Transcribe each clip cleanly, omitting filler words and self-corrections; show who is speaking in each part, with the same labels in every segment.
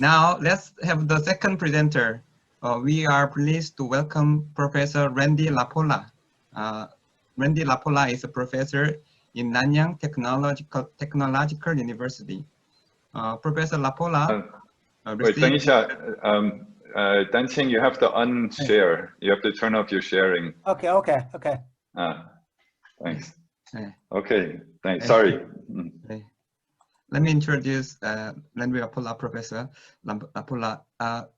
Speaker 1: Now let's have the second presenter. We are pleased to welcome Professor Randy LaPolla. Randy LaPolla is a professor in Nanyang Technological University. Professor LaPolla.
Speaker 2: Wait, Tanisha, Danqing, you have to unshare. You have to turn off your sharing.
Speaker 3: Okay.
Speaker 2: Thanks. Okay, thanks. Sorry.
Speaker 1: Let me introduce Randy LaPolla, Professor LaPolla.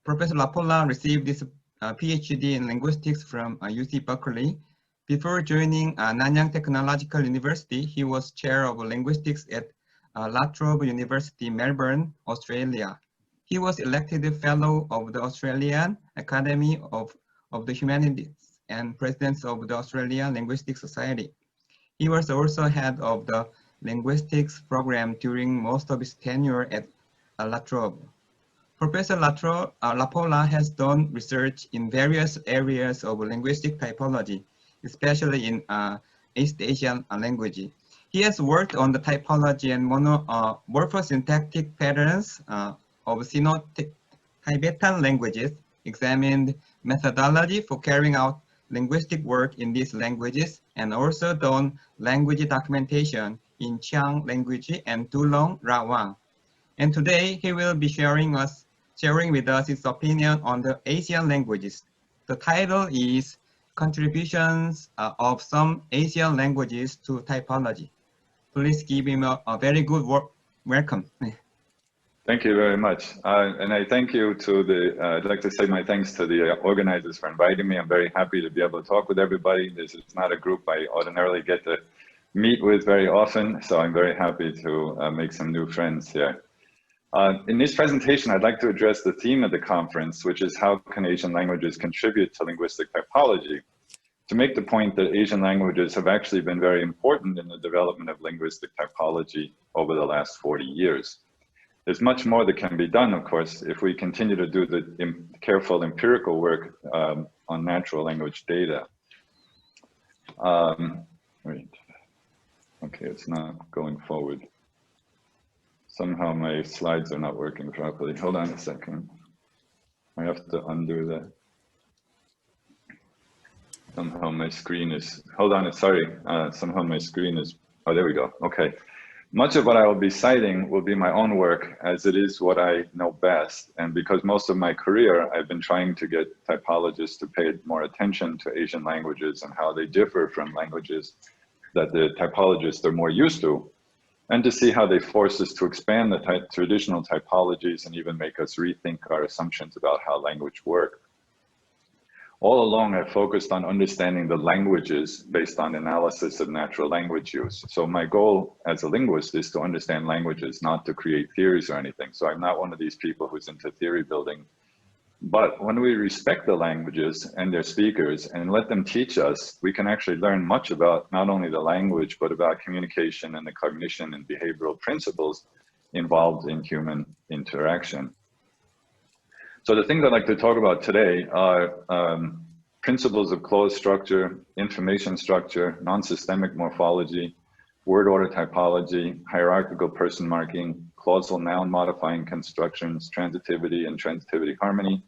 Speaker 1: Professor LaPolla received his PhD in linguistics from UC Berkeley. Before joining Nanyang Technological University, he was chair of linguistics at La Trobe University, Melbourne, Australia. He was elected fellow of the Australian Academy of the Humanities and president of the Australian Linguistic Society. He was also head of the linguistics program during most of his tenure at La Trobe. Professor LaPolla has done research in various areas of linguistic typology, especially in East Asian language. He has worked on the typology and morphosyntactic patterns of Sino-Tibetan languages, examined methodology for carrying out linguistic work in these languages, and also done language documentation in Chiang language and Dulong Rawang. And today he will be sharing with us his opinion on the Asian languages. The title is Contributions of Some Asian Languages to Typology. Please give him a very good welcome.
Speaker 2: Thank you very much. And I thank you to I'd like to say my thanks to the organizers for inviting me. I'm very happy to be able to talk with everybody. This is not a group I ordinarily get to meet with very often, so I'm very happy to make some new friends here. In this presentation, I'd like to address the theme of the conference, which is how can Asian languages contribute to linguistic typology, to make the point that Asian languages have actually been very important in the development of linguistic typology over the last 40 years. There's much more that can be done, of course, if we continue to do the careful empirical work on natural language data. Wait. Okay, it's not going forward. Somehow my slides are not working properly. Hold on a second. I have to undo that. Somehow my screen is, hold on, sorry. Somehow my screen is, oh, there we go. Okay. Much of what I will be citing will be my own work, as it is what I know best. And because most of my career, I've been trying to get typologists to pay more attention to Asian languages and how they differ from languages that the typologists are more used to, and to see how they force us to expand the traditional typologies and even make us rethink our assumptions about how language works. All along, I focused on understanding the languages based on analysis of natural language use. So my goal as a linguist is to understand languages, not to create theories or anything. So I'm not one of these people who's into theory building. But when we respect the languages and their speakers and let them teach us, we can actually learn much about not only the language, but about communication and the cognition and behavioral principles involved in human interaction. So the things I'd like to talk about today are principles of closed structure, information structure, nonsystemic morphology, word order typology, hierarchical person marking, clausal noun modifying constructions, transitivity and transitivity harmony,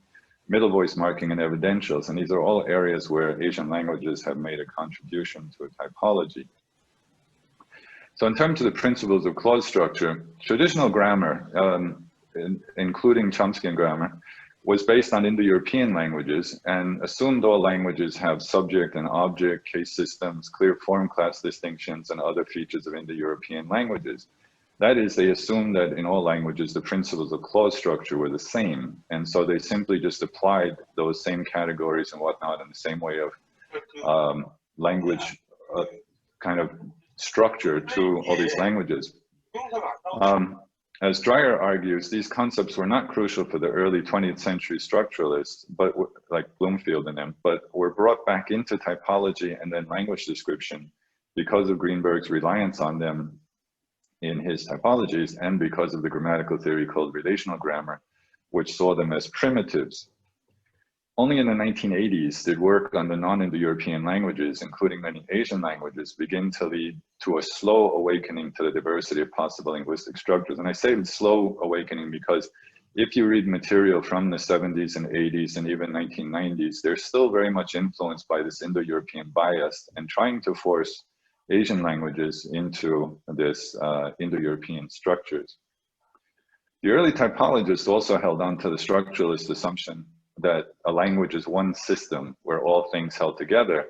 Speaker 2: middle voice marking, and evidentials. And these are all areas where Asian languages have made a contribution to a typology. So in terms of the principles of closed structure, traditional grammar, including Chomskyan grammar, was based on Indo-European languages and assumed all languages have subject and object, case systems, clear form class distinctions, and other features of Indo-European languages. That is, they assumed that in all languages, the principles of clause structure were the same. And so they simply just applied those same categories and whatnot in the same way of language kind of structure to all these languages. As Dreyer argues, these concepts were not crucial for the early 20th century structuralists, but like Bloomfield and them, but were brought back into typology and then language description because of Greenberg's reliance on them in his typologies and because of the grammatical theory called relational grammar, which saw them as primitives. Only in the 1980s did work on the non-Indo-European languages, including many Asian languages, begin to lead to a slow awakening to the diversity of possible linguistic structures. And I say slow awakening because if you read material from the 70s and 80s and even 1990s, they're still very much influenced by this Indo-European bias and trying to force Asian languages into this Indo-European structures. The early typologists also held on to the structuralist assumption that a language is one system where all things held together,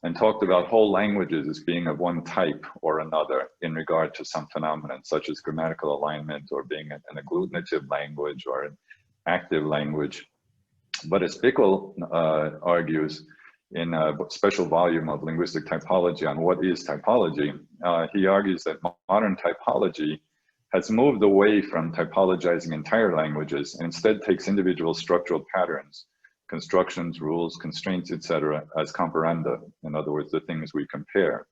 Speaker 2: and talked about whole languages as being of one type or another in regard to some phenomenon, such as grammatical alignment or being an agglutinative language or an active language. But as Bickel argues in a special volume of Linguistic Typology on what is typology, he argues that modern typology has moved away from typologizing entire languages and instead takes individual structural patterns, constructions, rules, constraints, etc., as comparanda, in other words, the things we compare.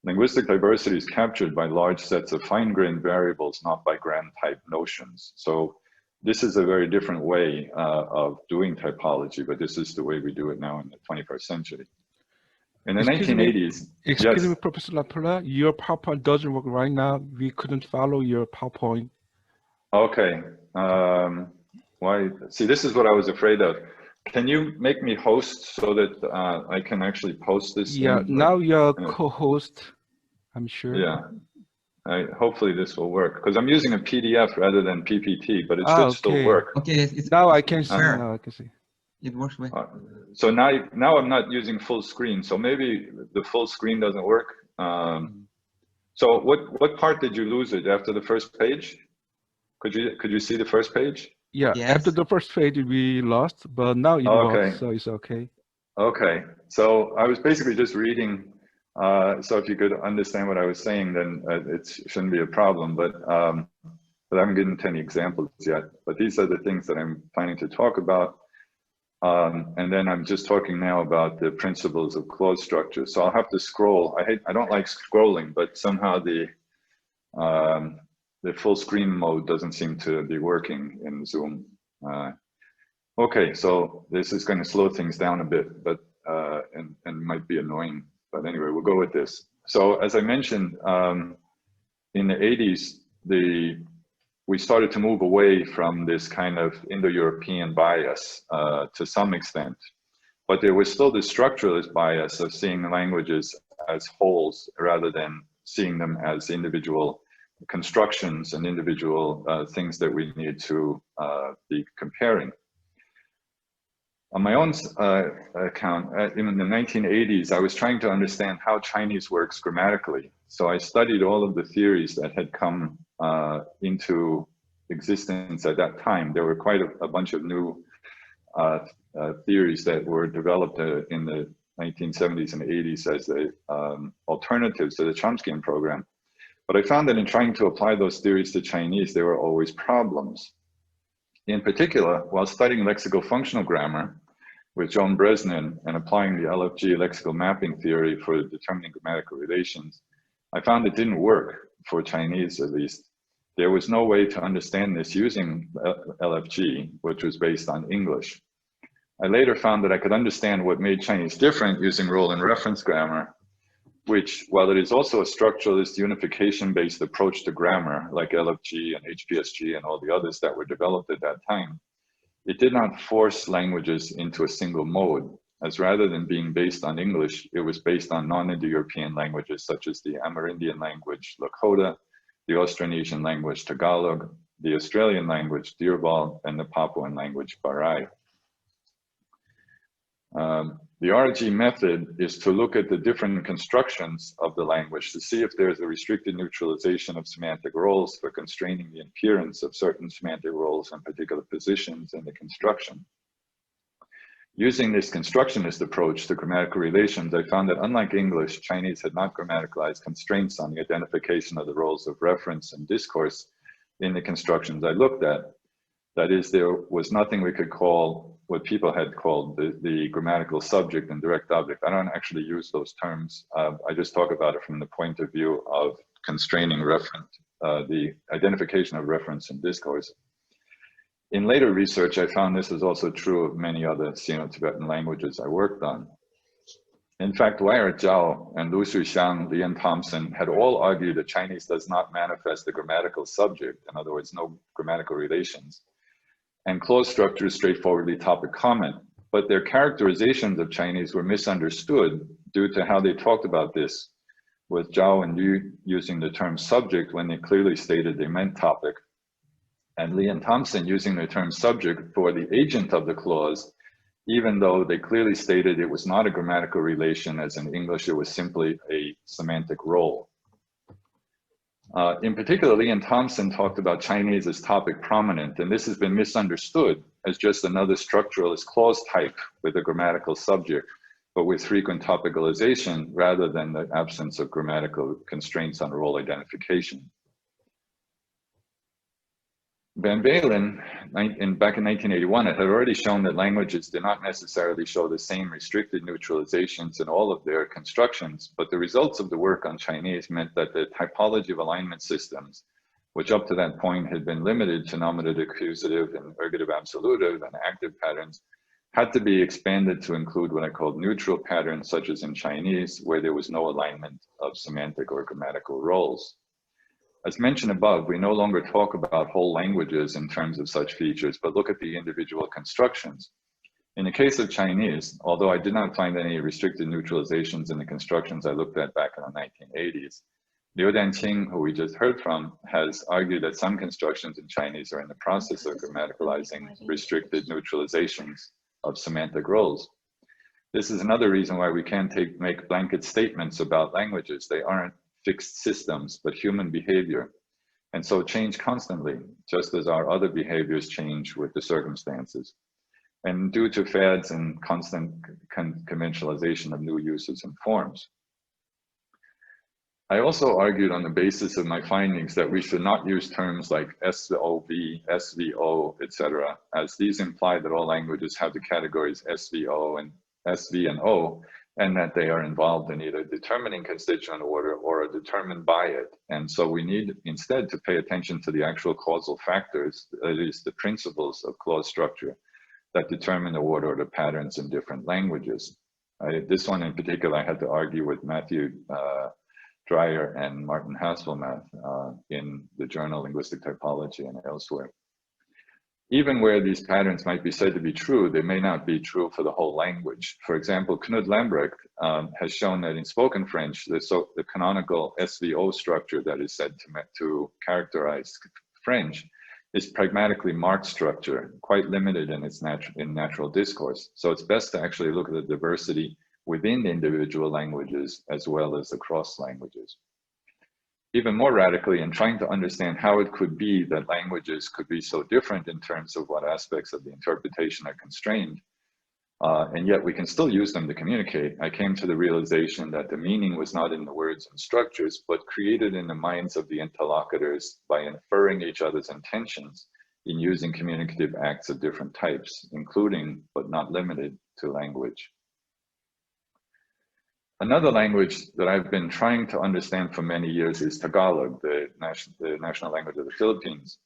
Speaker 2: Linguistic diversity is captured by large sets of fine-grained variables, not by grand type notions. So this is a very different way of doing typology, but this is the way we do it now in the 21st century. In the 1980s,
Speaker 3: excuse me, Professor LaPolla, your PowerPoint doesn't work right now. We couldn't follow your PowerPoint.
Speaker 2: Okay. Why? See, this is what I was afraid of. Can you make me host so that I can actually post this?
Speaker 3: Yeah, now you're co-host, I'm sure.
Speaker 2: Yeah. Hopefully this will work because I'm using a PDF rather than PPT, but it should still work.
Speaker 1: Okay,
Speaker 3: now I can see. Now I can see.
Speaker 1: It works well.
Speaker 2: So now I'm not using full screen, so maybe the full screen doesn't work. So what part did you lose it after the first page? Could you see the first page?
Speaker 3: Yeah, yes. After the first page we lost, but now it works, so it's okay. Okay,
Speaker 2: so I was basically just reading. So if you could understand what I was saying, then it shouldn't be a problem. But I haven't given any examples yet. But these are the things that I'm planning to talk about. And then I'm just talking now about the principles of clause structure. So I'll have to scroll. I don't like scrolling, but somehow the full screen mode doesn't seem to be working in Zoom. Okay, so this is going to slow things down a bit, but and might be annoying. But anyway, we'll go with this. So as I mentioned, in the 80s, we started to move away from this kind of Indo-European bias to some extent, but there was still this structuralist bias of seeing the languages as wholes rather than seeing them as individual constructions and individual things that we need to be comparing. On my own account, in the 1980s, I was trying to understand how Chinese works grammatically. So I studied all of the theories that had come into existence at that time. There were quite a bunch of new theories that were developed in the 1970s and 80s as the alternatives to the Chomskyan program. But I found that in trying to apply those theories to Chinese, there were always problems. In particular, while studying lexical functional grammar with Joan Bresnan and applying the LFG lexical mapping theory for determining grammatical relations, I found it didn't work for Chinese, at least. There was no way to understand this using LFG, which was based on English. I later found that I could understand what made Chinese different using role and reference grammar, which, while it is also a structuralist unification-based approach to grammar, like LFG and HPSG and all the others that were developed at that time, it did not force languages into a single mode, as rather than being based on English, it was based on non-Indo-European languages such as the Amerindian language, Lakota, the Austronesian language, Tagalog, the Australian language, Dirbal, and the Papuan language, Barai. The RG method is to look at the different constructions of the language to see if there's a restricted neutralization of semantic roles for constraining the appearance of certain semantic roles and particular positions in the construction. Using this constructionist approach to grammatical relations, I found that unlike English, Chinese had not grammaticalized constraints on the identification of the roles of reference and discourse in the constructions I looked at. That is, there was nothing we could call what people had called the grammatical subject and direct object. I don't actually use those terms. I just talk about it from the point of view of constraining reference, the identification of reference and discourse. In later research, I found this is also true of many other Sino-Tibetan languages I worked on. In fact, Wire Zhao and Lu Shuxiang, Lian Thompson had all argued that Chinese does not manifest the grammatical subject, in other words, no grammatical relations. and clause structure is straightforwardly topic comment. But their characterizations of Chinese were misunderstood due to how they talked about this, with Zhao and Yu using the term subject when they clearly stated they meant topic, and Lee and Thompson using the term subject for the agent of the clause, even though they clearly stated it was not a grammatical relation, as in English it was simply a semantic role. In particular, Lee and Thompson talked about Chinese as topic prominent, and this has been misunderstood as just another structuralist clause type with a grammatical subject, but with frequent topicalization rather than the absence of grammatical constraints on role identification. Van Balen, back in 1981, had already shown that languages did not necessarily show the same restricted neutralizations in all of their constructions, but the results of the work on Chinese meant that the typology of alignment systems, which up to that point had been limited to nominative, accusative, and ergative absolutive and active patterns, had to be expanded to include what I called neutral patterns, such as in Chinese, where there was no alignment of semantic or grammatical roles. As mentioned above, we no longer talk about whole languages in terms of such features, but look at the individual constructions. In the case of Chinese, although I did not find any restricted neutralizations in the constructions I looked at back in the 1980s, Liu Danqing, who we just heard from, has argued that some constructions in Chinese are in the process of grammaticalizing restricted neutralizations of semantic roles. This is another reason why we can't make blanket statements about languages. They aren't fixed systems, but human behavior, and so change constantly, just as our other behaviors change with the circumstances, and due to fads and constant conventionalization of new uses and forms. I also argued on the basis of my findings that we should not use terms like SOV, SVO, etc., as these imply that all languages have the categories SVO and SV and O, and that they are involved in either determining constituent order or are determined by it. And so we need instead to pay attention to the actual causal factors, that is the principles of clause structure that determine the order or the patterns in different languages. This one in particular, I had to argue with Matthew Dreyer and Martin Hasselmath in the journal Linguistic Typology and elsewhere. Even where these patterns might be said to be true, they may not be true for the whole language. For example, Knud Lambrecht has shown that in spoken French, the canonical SVO structure that is said to characterize French is pragmatically marked structure, quite limited in its natural discourse. So it's best to actually look at the diversity within the individual languages as well as across languages. Even more radically, in trying to understand how it could be that languages could be so different in terms of what aspects of the interpretation are constrained, and yet we can still use them to communicate, I came to the realization that the meaning was not in the words and structures, but created in the minds of the interlocutors by inferring each other's intentions in using communicative acts of different types, including, but not limited to, language. Another language that I've been trying to understand for many years is Tagalog, the national language of the Philippines.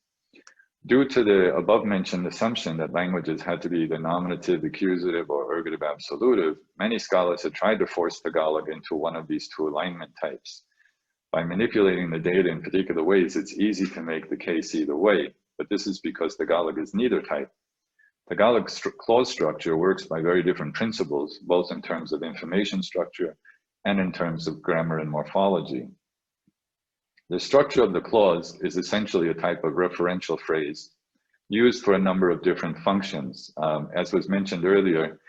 Speaker 2: Due to the above-mentioned assumption that languages had to be either nominative, accusative, or ergative absolutive, many scholars have tried to force Tagalog into one of these two alignment types. By manipulating the data in particular ways, it's easy to make the case either way, but this is because Tagalog is neither type. Tagalog clause structure works by very different principles, both in terms of information structure and in terms of grammar and morphology. The structure of the clause is essentially a type of referential phrase used for a number of different functions. As was mentioned earlier,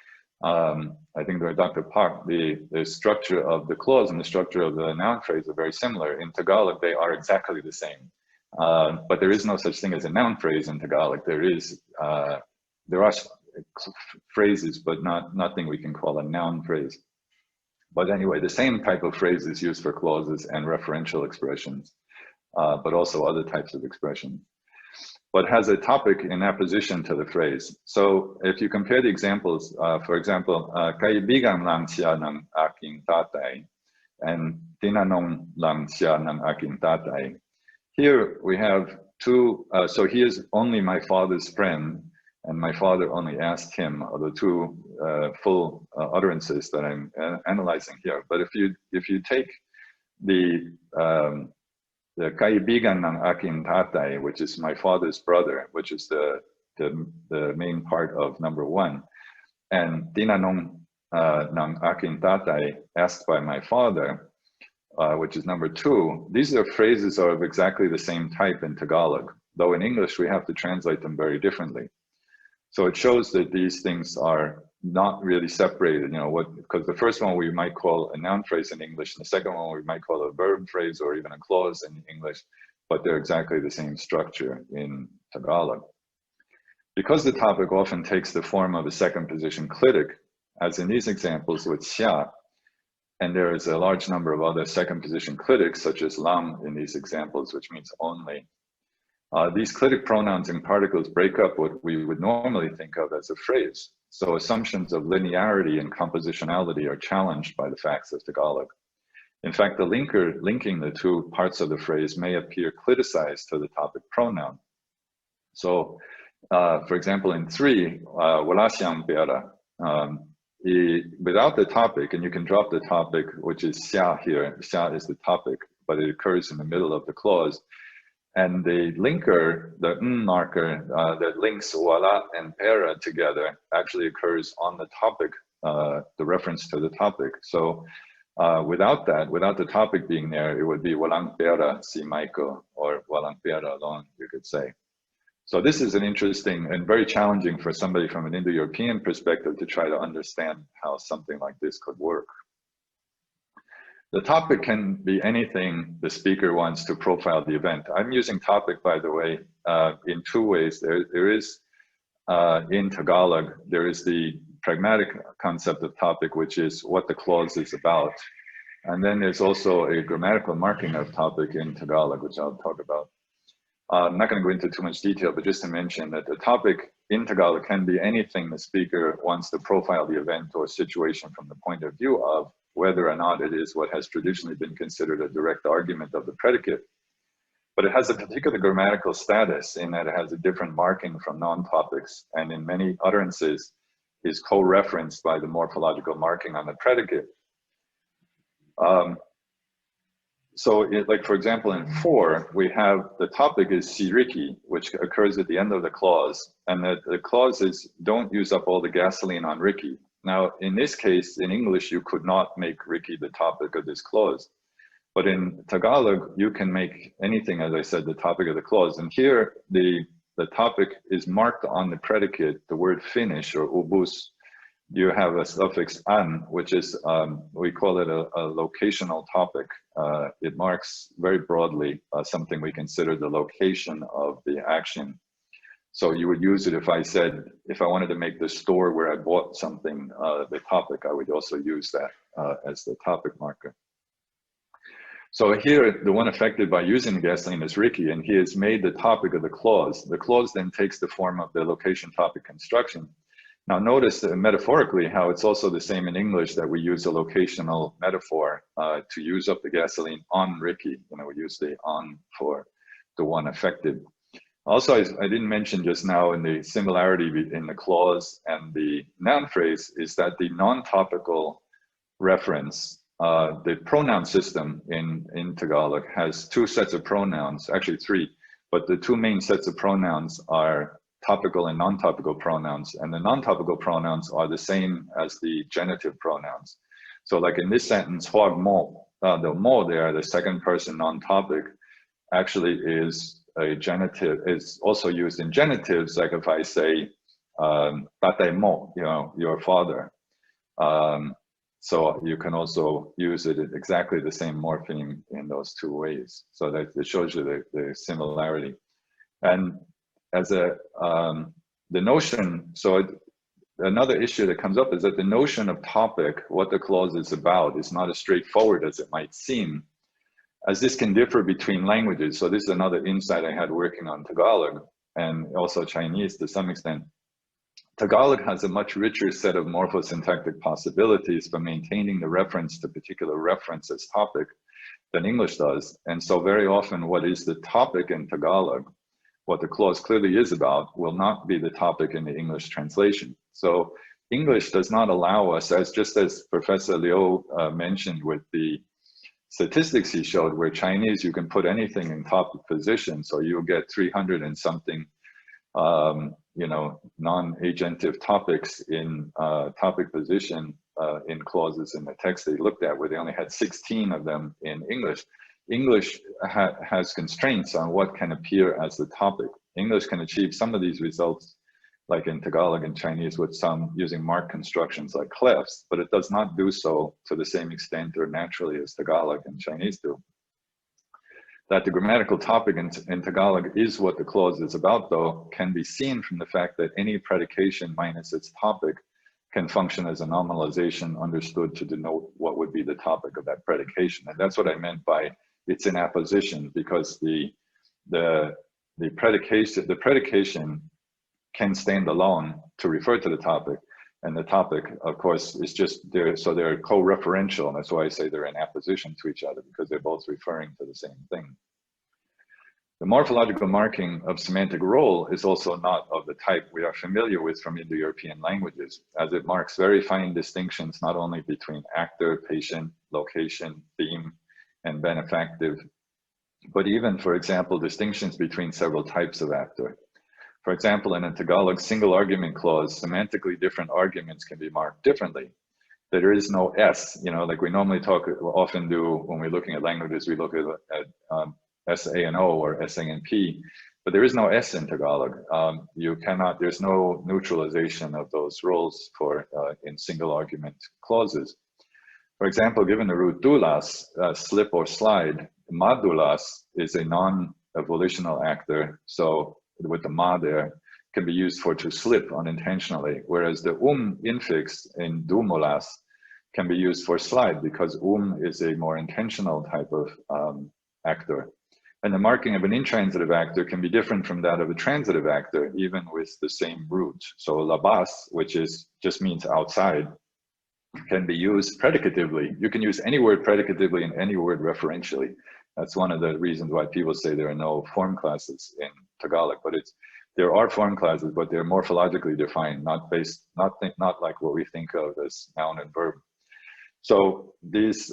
Speaker 2: I think by Dr. Park, the structure of the clause and the structure of the noun phrase are very similar. In Tagalog, they are exactly the same. But there is no such thing as a noun phrase in Tagalog. There are phrases, but nothing we can call a noun phrase. But anyway, the same type of phrase is used for clauses and referential expressions, but also other types of expressions, but has a topic in apposition to the phrase. So if you compare the examples, for example, kaibigan lang siya ng aking tatay and tinanong lang siya ng aking tatay. Here we have two, so he is only my father's friend, and my father only asked him, are the two full utterances that I'm analyzing here. But if you take the kaibigan ng aking tatay, which is my father's brother, which is the the main part of number 1. And tinanong ng aking tatay, asked by my father, which is number 2. These are phrases of exactly the same type in Tagalog, though in English we have to translate them very differently. So it shows that these things are not really separated, because the first one we might call a noun phrase in English, and the second one we might call a verb phrase or even a clause in English, but they're exactly the same structure in Tagalog. Because the topic often takes the form of a second position clitic, as in these examples with xia, and there is a large number of other second position clitics, such as lang in these examples, which means only. These clitic pronouns and particles break up what we would normally think of as a phrase. So assumptions of linearity and compositionality are challenged by the facts of Tagalog. In fact, the linker linking the two parts of the phrase may appear cliticized to the topic pronoun. So, for example, in 3, wala siyang pera, without the topic, and you can drop the topic, which is xia here. Xia is the topic, but it occurs in the middle of the clause. And the linker, the marker that links wala and pera together actually occurs on the topic, the reference to the topic. So without the topic being there, it would be walang pera si Michael, or walang pera alone, you could say. So this is an interesting and very challenging for somebody from an Indo-European perspective to try to understand how something like this could work. The topic can be anything the speaker wants to profile the event. I'm using topic, by the way, in 2 ways. There is, in Tagalog, there is the pragmatic concept of topic, which is what the clause is about. And then there's also a grammatical marking of topic in Tagalog, which I'll talk about. I'm not going to go into too much detail, but just to mention that the topic in Tagalog can be anything the speaker wants to profile the event or situation from the point of view of, whether or not it is what has traditionally been considered a direct argument of the predicate. But it has a particular grammatical status in that it has a different marking from non-topics, and in many utterances is co-referenced by the morphological marking on the predicate. Like for example, in 4, we have the topic is siriki, which occurs at the end of the clause, and the clause is don't use up all the gasoline on Ricky. Now, in this case, in English, you could not make Ricky the topic of this clause. But in Tagalog, you can make anything, as I said, the topic of the clause. And here, the topic is marked on the predicate, the word finish or ubus. You have a suffix an, which is, we call it a locational topic. It marks very broadly something we consider the location of the action. So you would use it if I wanted to make the store where I bought something, the topic, I would also use that as the topic marker. So here, the one affected by using gasoline is Ricky, and he has made the topic of the clause. The clause then takes the form of the location topic construction. Now notice metaphorically how it's also the same in English that we use a locational metaphor to use up the gasoline on Ricky. We use the on for the one affected. Also, I didn't mention just now in the similarity in the clause and the noun phrase is that the non-topical reference, the pronoun system in Tagalog has 2 sets of pronouns, actually 3, but the 2 main sets of pronouns are topical and non-topical pronouns, and the non-topical pronouns are the same as the genitive pronouns. So like in this sentence, huwag mo, the mo there, the second person non-topic, actually is a genitive, is also used in genitives, like if I say, tatay mo, your father. So you can also use it exactly the same morpheme in those 2 ways. So that it shows you the similarity. And as the notion, another issue that comes up is that the notion of topic, what the clause is about, is not as straightforward as it might seem, as this can differ between languages. So this is another insight I had working on Tagalog and also Chinese to some extent. Tagalog has a much richer set of morphosyntactic possibilities for maintaining the reference to particular reference as topic than English does. And so very often what is the topic in Tagalog, what the clause clearly is about, will not be the topic in the English translation. So English does not allow us, just as Professor Liu mentioned with the statistics he showed, where Chinese, you can put anything in topic position. So you'll get 300 and something you know, non-agentive topics in topic position in clauses in the text they looked at, where they only had 16 of them in English. English has constraints on what can appear as the topic. English can achieve some of these results, like in Tagalog and Chinese, with some using mark constructions like clefs, but it does not do so to the same extent or naturally as Tagalog and Chinese do. That the grammatical topic in Tagalog is what the clause is about, though, can be seen from the fact that any predication minus its topic can function as a nominalization understood to denote what would be the topic of that predication. And that's what I meant by it's in apposition, because the predication can stand alone to refer to the topic, and the topic, of course, is just there. So they're co-referential, and that's why I say they're in apposition to each other, because they're both referring to the same thing. The morphological marking of semantic role is also not of the type we are familiar with from Indo-European languages, as it marks very fine distinctions not only between actor, patient, location, theme, and benefactive, but even, for example, distinctions between several types of actor. For example, in a Tagalog single argument clause, semantically different arguments can be marked differently. There is no S, you know, like we normally often do when we're looking at languages, we look at SA and O or SA and P, but there is no S in Tagalog. There's no neutralization of those roles for in single argument clauses. For example, given the root dulas, slip or slide, madulas is a non-volitional actor, so with the ma there, can be used for to slip unintentionally, whereas the infix in dumulas can be used for slide, because is a more intentional type of actor. And the marking of an intransitive actor can be different from that of a transitive actor, even with the same root. So labas, which just means outside, can be used predicatively. You can use any word predicatively and any word referentially. That's one of the reasons why people say there are no form classes in Tagalog, but there are form classes, but they're morphologically defined, not like what we think of as noun and verb. So these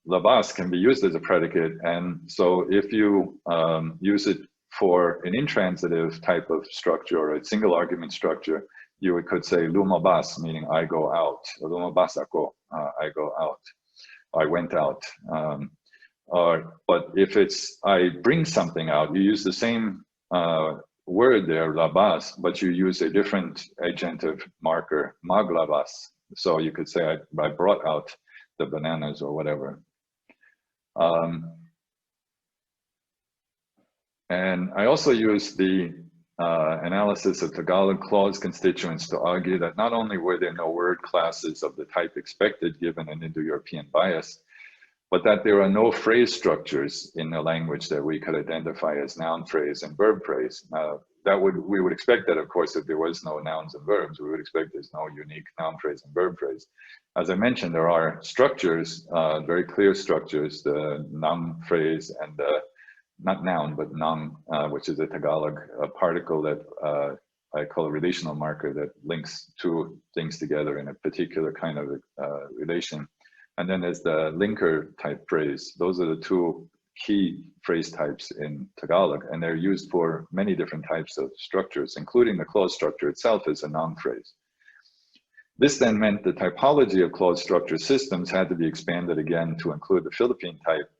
Speaker 2: labas can be used as a predicate, and so if you use it for an intransitive type of structure or a single argument structure, you could say lumabas, meaning I go out, lumabas ako, I go out, I went out. But if it's I bring something out, you use the same word there, labas, but you use a different agentive marker, maglabas. So you could say I brought out the bananas or whatever. And I also use the analysis of Tagalog clause constituents to argue that not only were there no word classes of the type expected given an Indo-European bias, but that there are no phrase structures in the language that we could identify as noun phrase and verb phrase. We would expect that, of course, if there was no nouns and verbs, we would expect there's no unique noun phrase and verb phrase. As I mentioned, there are structures, very clear structures, the noun phrase and the, not noun, but noun, which is a Tagalog particle that I call a relational marker that links two things together in a particular kind of relation. And then there's the linker type phrase. Those are the two key phrase types in Tagalog, and they're used for many different types of structures, including the clause structure itself as a noun phrase. This then meant the typology of clause structure systems had to be expanded again to include the Philippine type,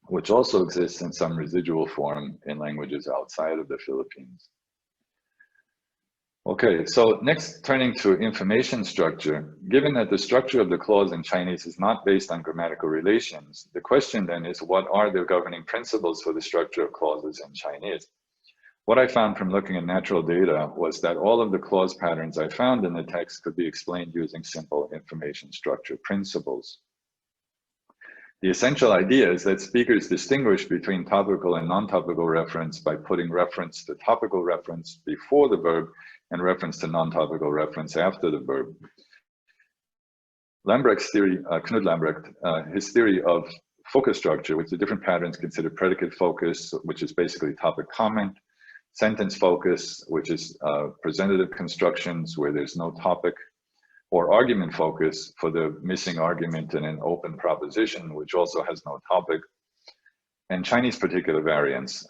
Speaker 2: which also exists in some residual form in languages outside of the Philippines. Okay, so next, turning to information structure. Given that the structure of the clause in Chinese is not based on grammatical relations, the question then is, what are the governing principles for the structure of clauses in Chinese? What I found from looking at natural data was that all of the clause patterns I found in the text could be explained using simple information structure principles. The essential idea is that speakers distinguish between topical and non-topical reference by putting reference to topical reference before the verb and reference to non-topical reference after the verb. Lambrecht's theory, Knud Lambrecht, his theory of focus structure, which the different patterns consider predicate focus, which is basically topic comment, sentence focus, which is presentative constructions where there's no topic, or argument focus for the missing argument in an open proposition, which also has no topic, and Chinese particular variants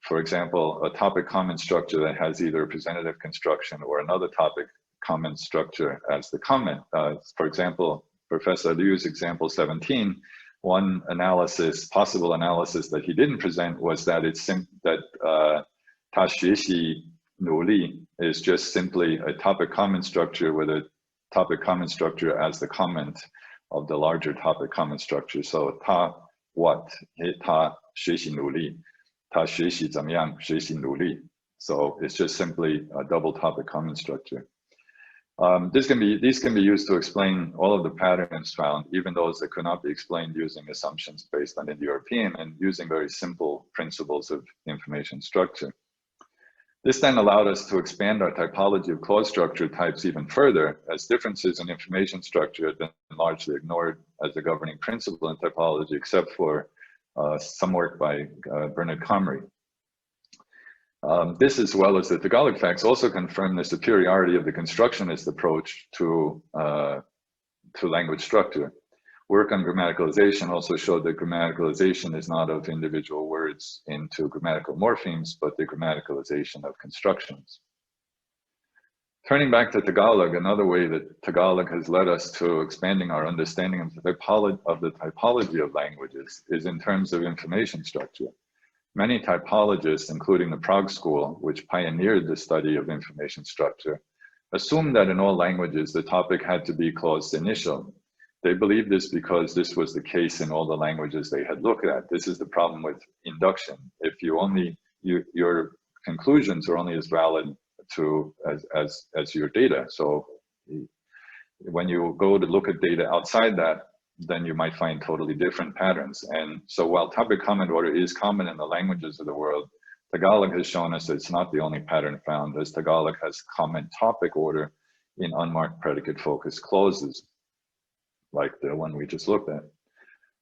Speaker 2: for example, a topic comment structure that has either a presentative construction or another topic comment structure as the comment. For example, Professor Liu's example 17, one analysis, possible analysis that he didn't present was that他学习努力 is just simply a topic comment structure with a topic comment structure as the comment of the larger topic comment structure. So 他 what? 他学习努力 他学习怎么样学习努力 So it's just simply a double topic comment structure. These can be used to explain all of the patterns found, even those that could not be explained using assumptions based on Indo-European and using very simple principles of information structure. This then allowed us to expand our typology of clause structure types even further, as differences in information structure had been largely ignored as a governing principle in typology, except for some work by Bernard Comrie. This, as well as the Tagalog facts, also confirm the superiority of the constructionist approach to language structure. Work on grammaticalization also showed that grammaticalization is not of individual words into grammatical morphemes, but the grammaticalization of constructions. Turning back to Tagalog, another way that Tagalog has led us to expanding our understanding of the typology of languages is in terms of information structure. Many typologists, including the Prague School, which pioneered the study of information structure, assumed that in all languages the topic had to be clause initial. They believed this because this was the case in all the languages they had looked at. This is the problem with induction. If your conclusions are only as valid as your data. So when you go to look at data outside that, then you might find totally different patterns. And so while topic comment order is common in the languages of the world, Tagalog has shown us that it's not the only pattern found, as Tagalog has comment topic order in unmarked predicate focused clauses, like the one we just looked at.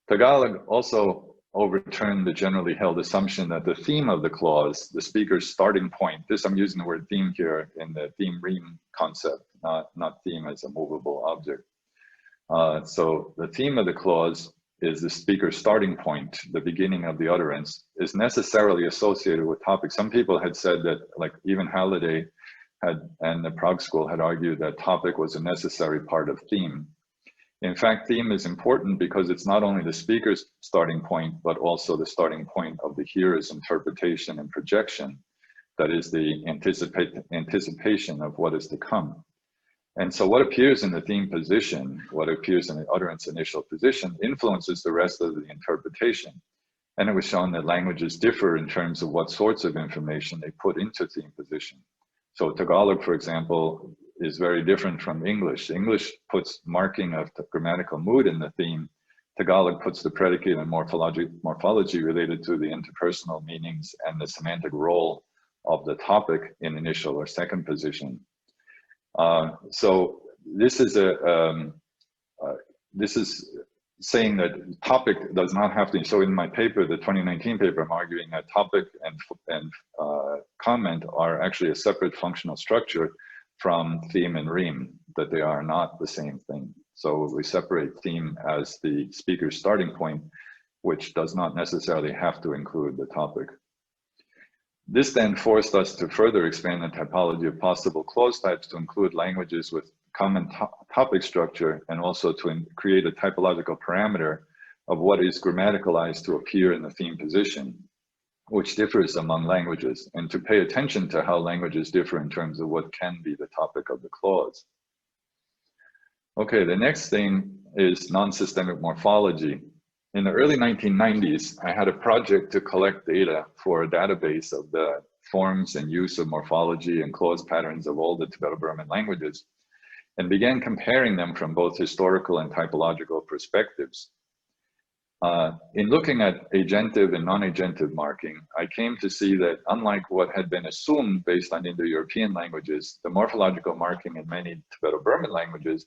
Speaker 2: Tagalog also overturned the generally held assumption that the theme of the clause, the speaker's starting point, I'm using the word theme here in the theme ream concept, not theme as a movable object. So the theme of the clause is the speaker's starting point, the beginning of the utterance, is necessarily associated with topic. Some people had said that, like even Halliday and the Prague School had argued that topic was a necessary part of theme. In fact, theme is important because it's not only the speaker's starting point, but also the starting point of the hearer's interpretation and projection. That is the anticipation of what is to come. And so what appears in the theme position, what appears in the utterance initial position, influences the rest of the interpretation. And it was shown that languages differ in terms of what sorts of information they put into theme position. So Tagalog, for example, is very different from English. English puts marking of the grammatical mood in the theme. Tagalog puts the predicate and morphology related to the interpersonal meanings and the semantic role of the topic in initial or second position. So this is saying that topic does not have to. So in my paper, the 2019 paper, I'm arguing that topic and comment are actually a separate functional structure from theme and ream, that they are not the same thing. So we separate theme as the speaker's starting point, which does not necessarily have to include the topic. This then forced us to further expand the typology of possible clause types to include languages with common topic structure, and also to create a typological parameter of what is grammaticalized to appear in the theme position, which differs among languages, and to pay attention to how languages differ in terms of what can be the topic of the clause. Okay, the next thing is nonsystemic morphology. In the early 1990s, I had a project to collect data for a database of the forms and use of morphology and clause patterns of all the Tibeto-Burman languages, and began comparing them from both historical and typological perspectives. In looking at agentive and non-agentive marking, I came to see that unlike what had been assumed based on Indo-European languages, the morphological marking in many Tibeto-Burman languages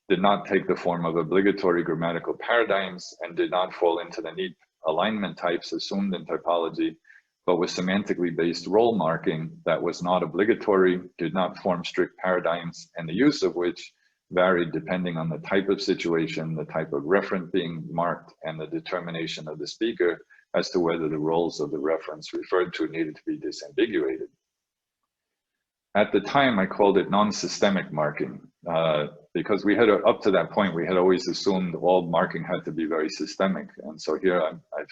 Speaker 2: did not take the form of obligatory grammatical paradigms and did not fall into the neat alignment types assumed in typology, but was semantically based role marking that was not obligatory, did not form strict paradigms, and the use of which varied depending on the type of situation, the type of referent being marked, and the determination of the speaker as to whether the roles of the reference referred to needed to be disambiguated. At the time, I called it nonsystemic marking because we had, up to that point, we had always assumed all marking had to be very systemic. And so here I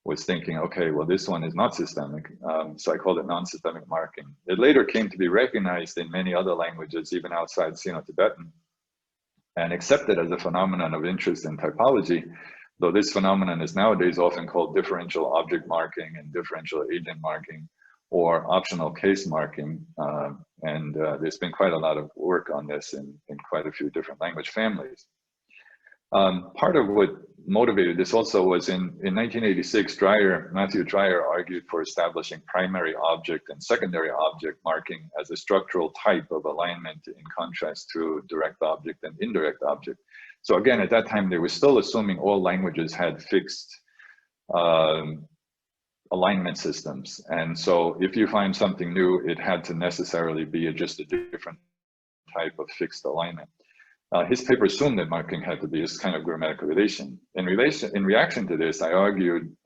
Speaker 2: was thinking, okay, well, this one is not systemic. So I called it nonsystemic marking. It later came to be recognized in many other languages, even outside Sino-Tibetan, and accepted as a phenomenon of interest in typology, though this phenomenon is nowadays often called differential object marking and differential agent marking, or optional case marking. There's been quite a lot of work on this in quite a few different language families. Part of what motivated this also was in 1986, Matthew Dreyer argued for establishing primary object and secondary object marking as a structural type of alignment in contrast to direct object and indirect object. So again, at that time, they were still assuming all languages had fixed alignment systems. And so if you find something new, it had to necessarily be just a different type of fixed alignment. His paper assumed that marking had to be this kind of grammatical relation. In reaction to this, I argued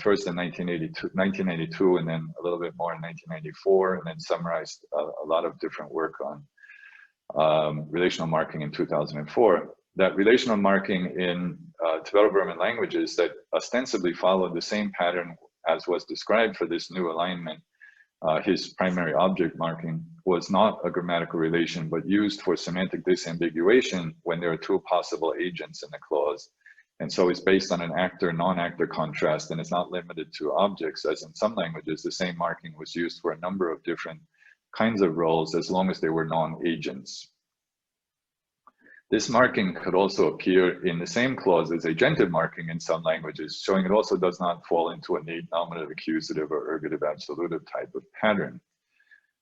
Speaker 2: first in 1992, and then a little bit more in 1994, and then summarized a lot of different work on relational marking in 2004. That relational marking in Tibeto-Burman languages that ostensibly followed the same pattern as was described for this new alignment, his primary object marking, was not a grammatical relation, but used for semantic disambiguation when there are two possible agents in the clause. And so it's based on an actor-non-actor contrast, and it's not limited to objects, as in some languages, the same marking was used for a number of different kinds of roles as long as they were non-agents. This marking could also appear in the same clause as agentive marking in some languages, showing it also does not fall into a neat nominative accusative or ergative absolutive type of pattern.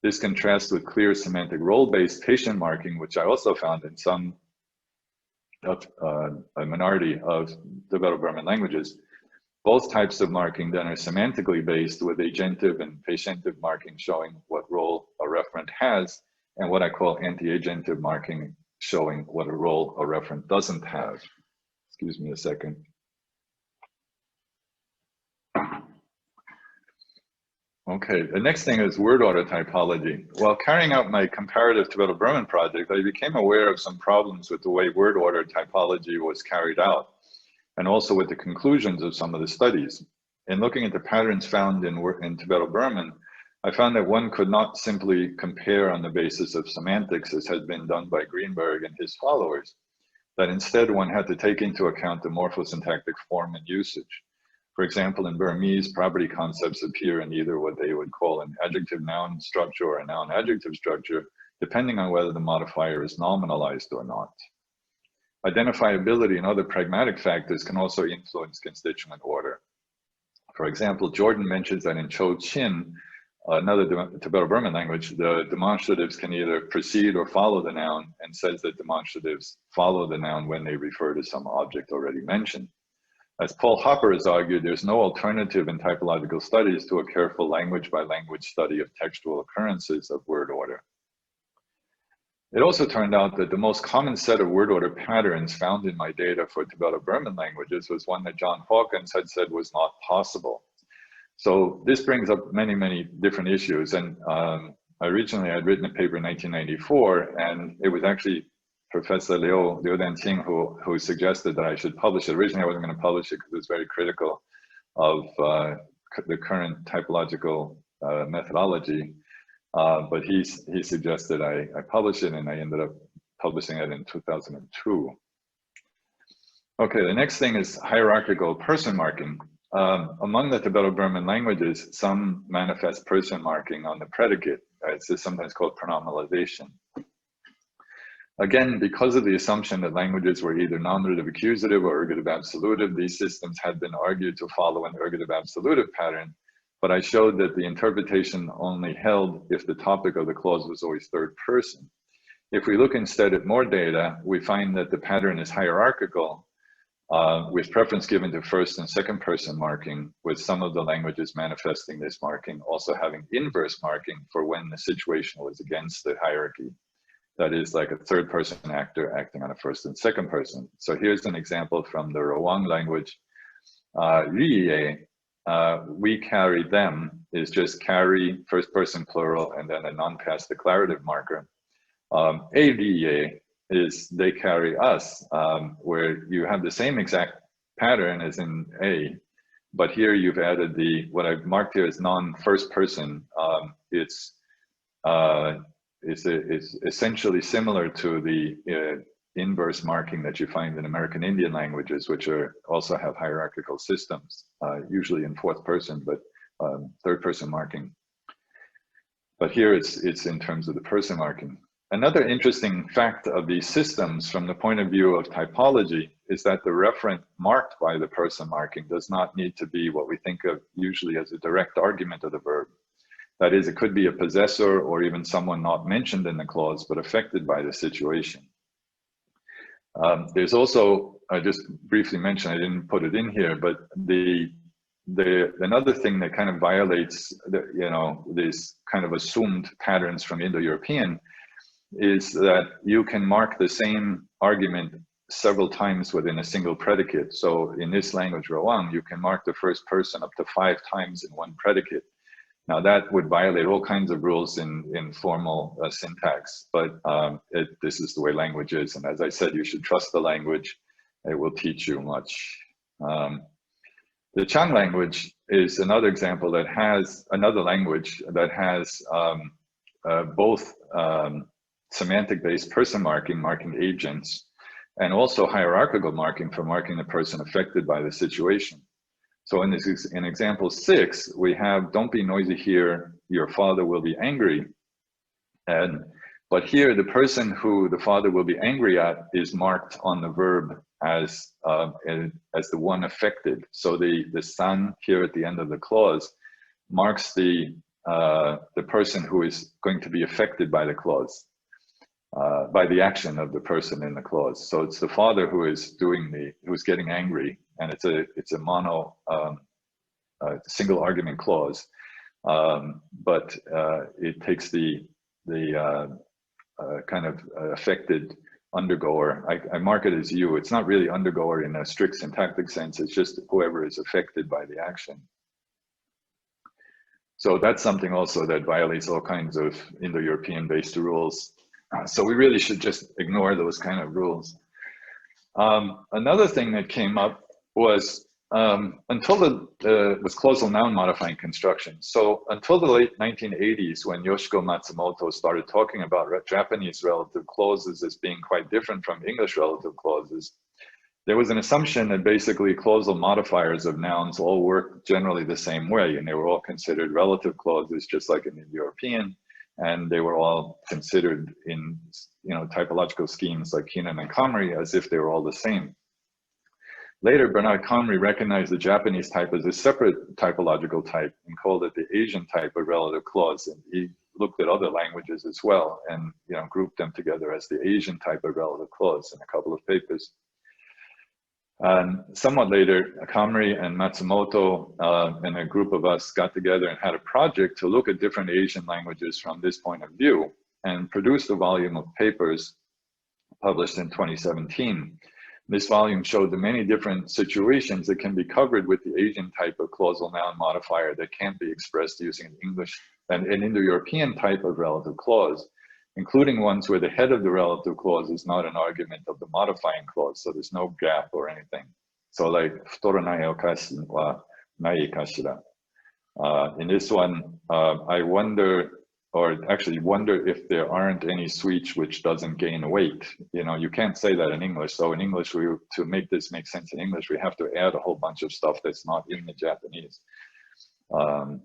Speaker 2: This contrasts with clear semantic role-based patient marking, which I also found in some a minority of Tibeto-Burman languages. Both types of marking then are semantically based, with agentive and patientive marking showing what role a referent has, and what I call anti-agentive marking showing what a role a referent doesn't have. Excuse me a second. Okay, the next thing is word order typology. While carrying out my comparative Tibeto-Burman project, I became aware of some problems with the way word order typology was carried out, and also with the conclusions of some of the studies. In looking at the patterns found in Tibeto-Burman, I found that one could not simply compare on the basis of semantics, as had been done by Greenberg and his followers, that instead one had to take into account the morphosyntactic form and usage. For example, in Burmese, property concepts appear in either what they would call an adjective-noun structure or a noun-adjective structure, depending on whether the modifier is nominalized or not. Identifiability and other pragmatic factors can also influence constituent order. For example, Jordan mentions that in Cho-Chin, another Tibeto-Burman language, the demonstratives can either precede or follow the noun, and says that demonstratives follow the noun when they refer to some object already mentioned. As Paul Hopper has argued, there's no alternative in typological studies to a careful language-by-language study of textual occurrences of word order. It also turned out that the most common set of word order patterns found in my data for Tibeto-Burman languages was one that John Hawkins had said was not possible. So this brings up many, many different issues. And originally I'd written a paper in 1994, and it was actually Professor Liu Danqing who suggested that I should publish it. Originally I wasn't going to publish it because it was very critical of the current typological methodology. But he suggested I publish it, and I ended up publishing it in 2002. Okay, the next thing is hierarchical person marking. Among the Tibeto-Burman languages, some manifest person marking on the predicate. It's sometimes called pronominalization. Again, because of the assumption that languages were either nominative accusative or ergative absolutive, these systems had been argued to follow an ergative absolutive pattern, but I showed that the interpretation only held if the topic of the clause was always third person. If we look instead at more data, we find that the pattern is hierarchical, with preference given to first and second person marking, with some of the languages manifesting this marking also having inverse marking for when the situation was against the hierarchy. That is, like a third person actor acting on a first and second person. So here's an example from the Rawang language. riye, we carry them is just carry first person plural and then a non-past declarative marker. Riye is they carry us, where you have the same exact pattern as in A, but here you've added what I've marked here as non-first person. It's essentially similar to the inverse marking that you find in American Indian languages, which also have hierarchical systems, usually in fourth person, but third person marking. But here it's in terms of the person marking. Another interesting fact of these systems from the point of view of typology is that the referent marked by the person marking does not need to be what we think of usually as a direct argument of the verb. That is, it could be a possessor or even someone not mentioned in the clause, but affected by the situation. There's also, I just briefly mentioned, I didn't put it in here, but another thing that kind of violates these kind of assumed patterns from Indo-European is that you can mark the same argument several times within a single predicate. So in this language, Rawang, you can mark the first person up to 5 times in one predicate. Now that would violate all kinds of rules in formal syntax, but this is the way language is. And as I said, you should trust the language. It will teach you much. The Chang language is another example that has another language that has both semantic-based person marking agents, and also hierarchical marking for marking the person affected by the situation. So in example 6, we have, don't be noisy here, your father will be angry. But here, the person who the father will be angry at is marked on the verb as the one affected. So the son here at the end of the clause marks the person who is going to be affected by the clause. By the action of the person in the clause. So it's the father who is who's getting angry, and it's a mono single argument clause, but it takes the kind of affected undergoer. I mark it as you. It's not really undergoer in a strict syntactic sense. It's just whoever is affected by the action. So that's something also that violates all kinds of Indo-European based rules. So we really should just ignore those kind of rules. Another thing that came up was until was clausal noun modifying construction. So until the late 1980s, when Yoshiko Matsumoto started talking about Japanese relative clauses as being quite different from English relative clauses, there was an assumption that basically clausal modifiers of nouns all work generally the same way, and they were all considered relative clauses, just like in the European. And they were all considered in typological schemes like Keenan and Comrie as if they were all the same. Later, Bernard Comrie recognized the Japanese type as a separate typological type and called it the Asian type of relative clause. And he looked at other languages as well and grouped them together as the Asian type of relative clause in a couple of papers. And somewhat later, Comrie and Matsumoto and a group of us got together and had a project to look at different Asian languages from this point of view, and produced a volume of papers published in 2017. This volume showed the many different situations that can be covered with the Asian type of clausal noun modifier that can't be expressed using an English and an Indo-European type of relative clause, including ones where the head of the relative clause is not an argument of the modifying clause, so there's no gap or anything. So like, in this one, I wonder, or actually wonder if there aren't any speech which doesn't gain weight. You can't say that in English. So in English, to make this make sense in English, we have to add a whole bunch of stuff that's not in the Japanese. And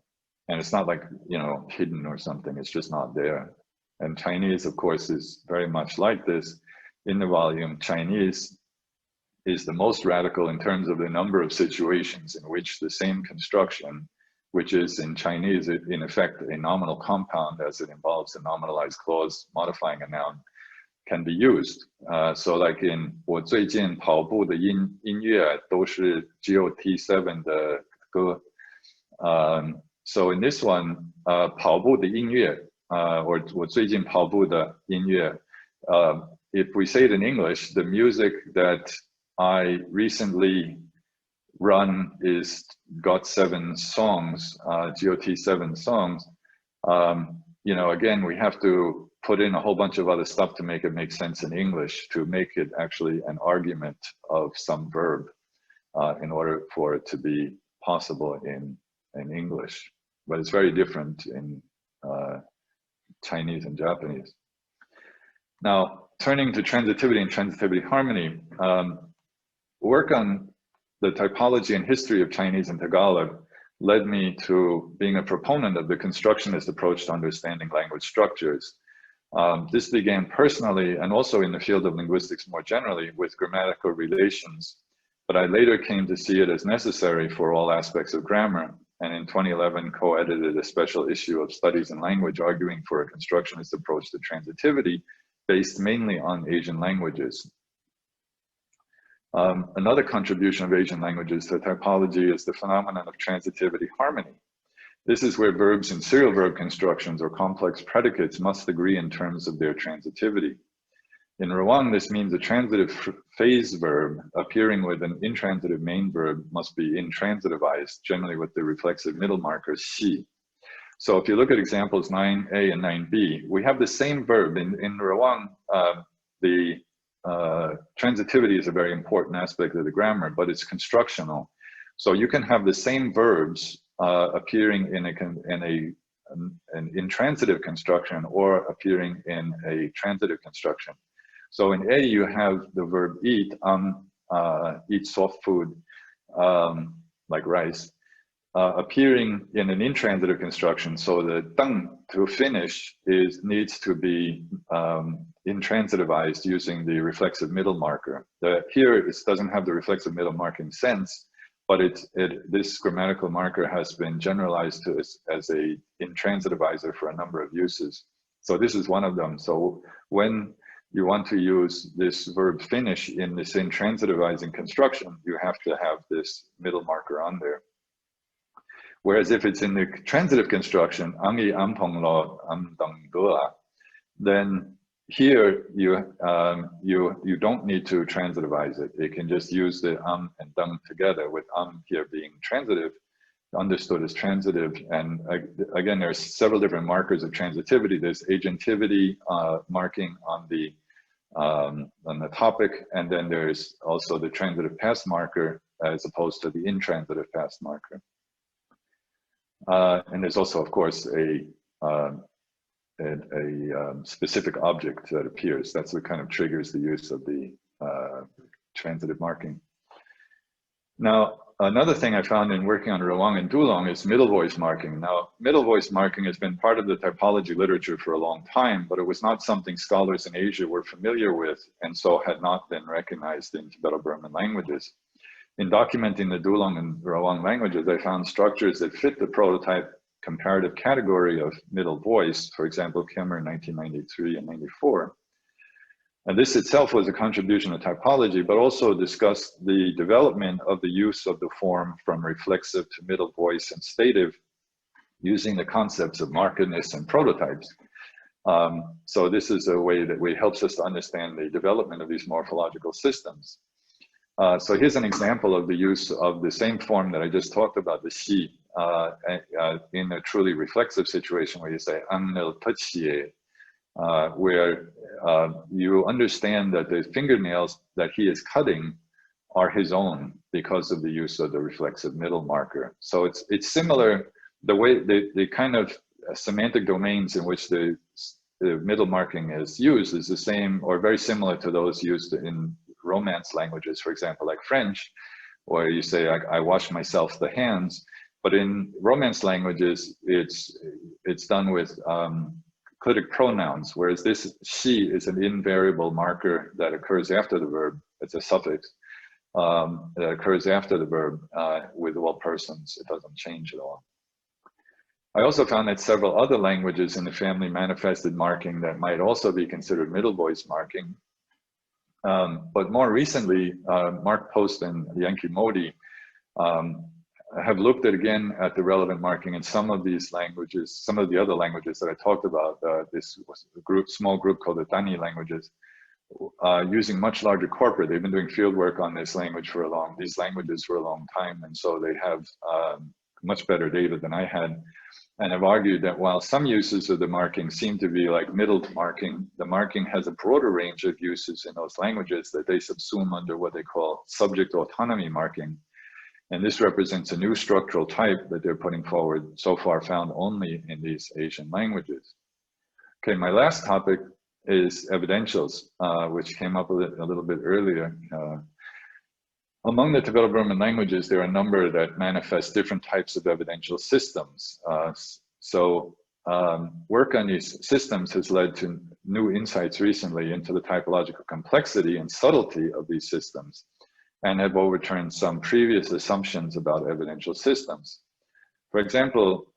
Speaker 2: it's not like, hidden or something, it's just not there. And Chinese, of course, is very much like this. In the volume, Chinese is the most radical in terms of the number of situations in which the same construction, which is in Chinese, in effect, a nominal compound as it involves a nominalized clause modifying a noun, can be used. So like in 我最近跑步的音乐都是只有 T7 的歌. So in this one, 跑步的音乐, or 我最近跑步的音乐, if we say it in English, the music that I recently run is got 7 songs, GOT 7 songs, you know, again, we have to put in a whole bunch of other stuff to make it make sense in English, to make it actually an argument of some verb in order for it to be possible in English. But it's very different in Chinese and Japanese. Now, turning to transitivity and transitivity harmony, work on the typology and history of Chinese and Tagalog led me to being a proponent of the constructionist approach to understanding language structures. This began personally and also in the field of linguistics more generally with grammatical relations, but I later came to see it as necessary for all aspects of grammar, and in 2011 co-edited a special issue of Studies in Language arguing for a constructionist approach to transitivity based mainly on Asian languages. Another contribution of Asian languages to typology is the phenomenon of transitivity harmony. This is where verbs in serial verb constructions or complex predicates must agree in terms of their transitivity. In Rwang, this means a transitive phase verb appearing with an intransitive main verb must be intransitivized, generally with the reflexive middle marker xi. So if you look at examples 9a and 9b, we have the same verb. In Rwang, the transitivity is a very important aspect of the grammar, but it's constructional. So you can have the same verbs appearing in an intransitive construction or appearing in a transitive construction. So in A, you have the verb eat, eat soft food, like rice, appearing in an intransitive construction. So the dang, to finish, needs to be intransitivized using the reflexive middle marker. Here, it doesn't have the reflexive middle marking sense, but this grammatical marker has been generalized to as a intransitivizer for a number of uses. So this is one of them. So when you want to use this verb finish in this intransitivizing construction, you have to have this middle marker on there. Whereas if it's in the transitive construction, angi ampong lo amdang dua, then here you don't need to transitivize it. It can just use the and dang together, with here being transitive, understood as transitive. And again, there's several different markers of transitivity. There's agentivity marking on the topic, and then there's also the transitive past marker as opposed to the intransitive past marker. And there's also, of course, a specific object that appears. That's what kind of triggers the use of the transitive marking. Now, another thing I found in working on Rwang and Dulong is middle voice marking. Now, middle voice marking has been part of the typology literature for a long time, but it was not something scholars in Asia were familiar with, and so had not been recognized in Tibeto-Burman languages. In documenting the Dulong and Rwang languages, I found structures that fit the prototype comparative category of middle voice, for example, Kimmer in 1993 and 94. And this itself was a contribution to typology, but also discussed the development of the use of the form from reflexive to middle voice and stative, using the concepts of markedness and prototypes. So this is a way that helps us to understand the development of these morphological systems. So here's an example of the use of the same form that I just talked about, the xi, in a truly reflexive situation where you say "angnel touchie," where you understand that the fingernails that he is cutting are his own because of the use of the reflexive middle marker. So it's similar. The way the kind of semantic domains in which the middle marking is used is the same or very similar to those used in Romance languages, for example, like French, where you say, I wash myself the hands. But in Romance languages, it's done with clitic pronouns, whereas this she is an invariable marker that occurs after the verb. It's a suffix that occurs after the verb with all persons. It doesn't change at all. I also found that several other languages in the family manifested marking that might also be considered middle voice marking. But more recently, Mark Post and Yankee Modi have looked again at the relevant marking in some of these languages, some of the other languages that I talked about. This was a small group called the Tani languages, using much larger corpora. They've been doing field work on these languages for a long time, and so they have much better data than I had, and have argued that while some uses of the marking seem to be like middle marking, the marking has a broader range of uses in those languages that they subsume under what they call subject autonomy marking. And this represents a new structural type that they're putting forward, so far found only in these Asian languages. Okay, my last topic is evidentials, which came up a little bit earlier. Among the Tibeto-Burman languages, there are a number that manifest different types of evidential systems. Work on these systems has led to new insights recently into the typological complexity and subtlety of these systems, and have overturned some previous assumptions about evidential systems. For example,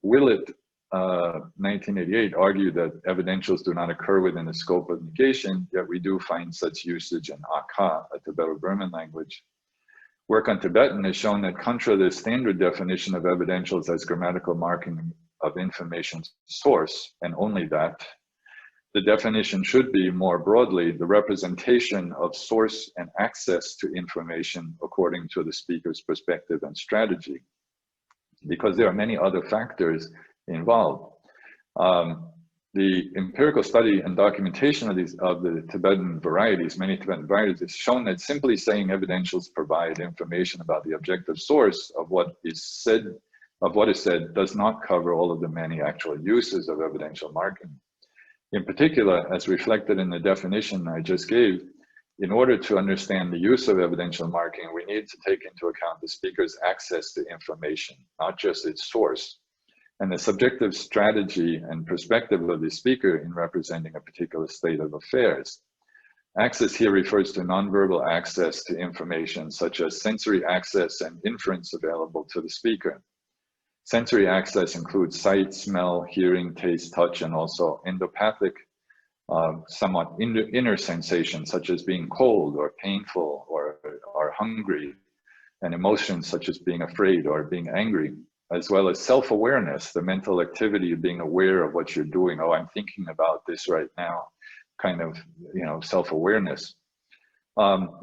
Speaker 2: Willett, 1988, argued that evidentials do not occur within the scope of negation, yet we do find such usage in Aka, a Tibeto-Burman language. Work on Tibetan has shown that contra the standard definition of evidentials as grammatical marking of information source, and only that, the definition should be more broadly the representation of source and access to information according to the speaker's perspective and strategy, because there are many other factors involved. The empirical study and documentation of the Tibetan varieties, many Tibetan varieties, has shown that simply saying evidentials provide information about the objective source of what is said, does not cover all of the many actual uses of evidential marking. In particular, as reflected in the definition I just gave, in order to understand the use of evidential marking, we need to take into account the speaker's access to information, not just its source, and the subjective strategy and perspective of the speaker in representing a particular state of affairs. Access here refers to nonverbal access to information, such as sensory access and inference available to the speaker. Sensory access includes sight, smell, hearing, taste, touch, and also endopathic, somewhat inner sensations, such as being cold or painful or hungry, and emotions such as being afraid or being angry, as well as self-awareness, the mental activity of being aware of what you're doing. Oh, I'm thinking about this right now, kind of, self-awareness.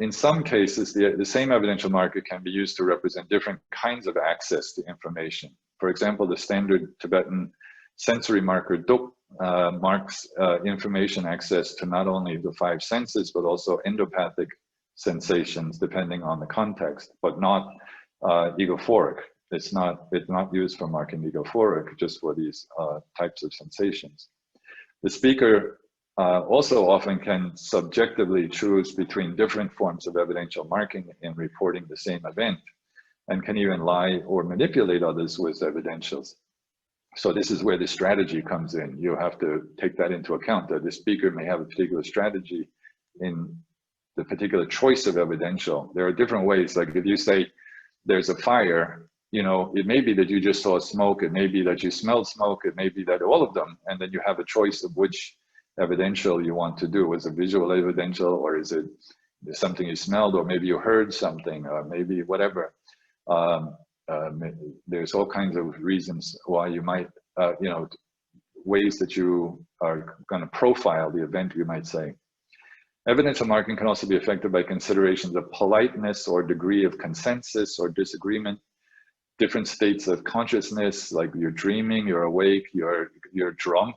Speaker 2: In some cases, the same evidential marker can be used to represent different kinds of access to information. For example, the standard Tibetan sensory marker Duk marks information access to not only the 5 senses, but also endopathic sensations, depending on the context, but not egophoric. It's not used for marking egophoric, just for these types of sensations. The speaker also often can subjectively choose between different forms of evidential marking in reporting the same event, and can even lie or manipulate others with evidentials. So this is where the strategy comes in. You have to take that into account, that the speaker may have a particular strategy in the particular choice of evidential. There are different ways, like if you say there's a fire, it may be that you just saw smoke, it may be that you smelled smoke, it may be that all of them, and then you have a choice of which evidential you want to do. Is it visual evidential, or is it something you smelled, or maybe you heard something, or maybe whatever. There's all kinds of reasons why you might, ways that you are going to profile the event, you might say. Evidential marking can also be affected by considerations of politeness or degree of consensus or disagreement, different states of consciousness, like you're dreaming, you're awake, you're drunk,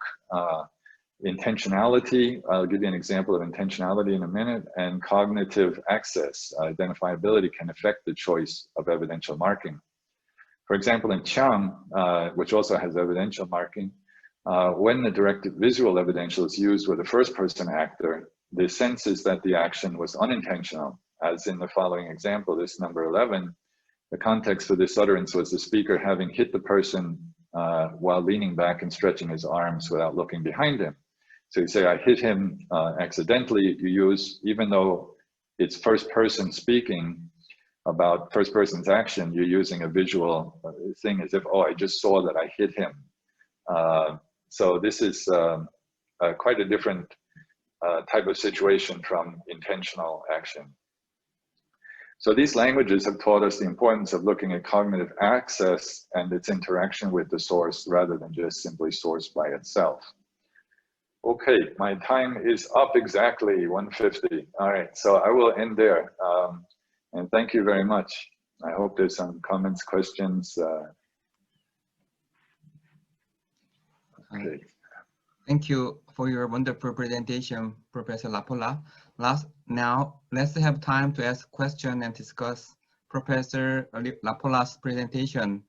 Speaker 2: intentionality. I'll give you an example of intentionality in a minute, and cognitive access, identifiability can affect the choice of evidential marking. For example, in Chang, which also has evidential marking, when the directed visual evidential is used with a first-person actor, the sense is that the action was unintentional. As in the following example, this number 11, the context for this utterance was the speaker having hit the person while leaning back and stretching his arms without looking behind him. So you say, I hit him accidentally. You use, even though it's first person speaking about first person's action, you're using a visual thing as if, oh, I just saw that I hit him. So this is quite a different type of situation from intentional action. So these languages have taught us the importance of looking at cognitive access and its interaction with the source rather than just simply source by itself. Okay, my time is up exactly 1:50. All right, so I will end there. And thank you very much. I hope there's some comments, questions. Okay.
Speaker 1: Thank you for your wonderful presentation, Professor LaPolla. Now, let's have time to ask questions and discuss Professor LaPolla's presentation.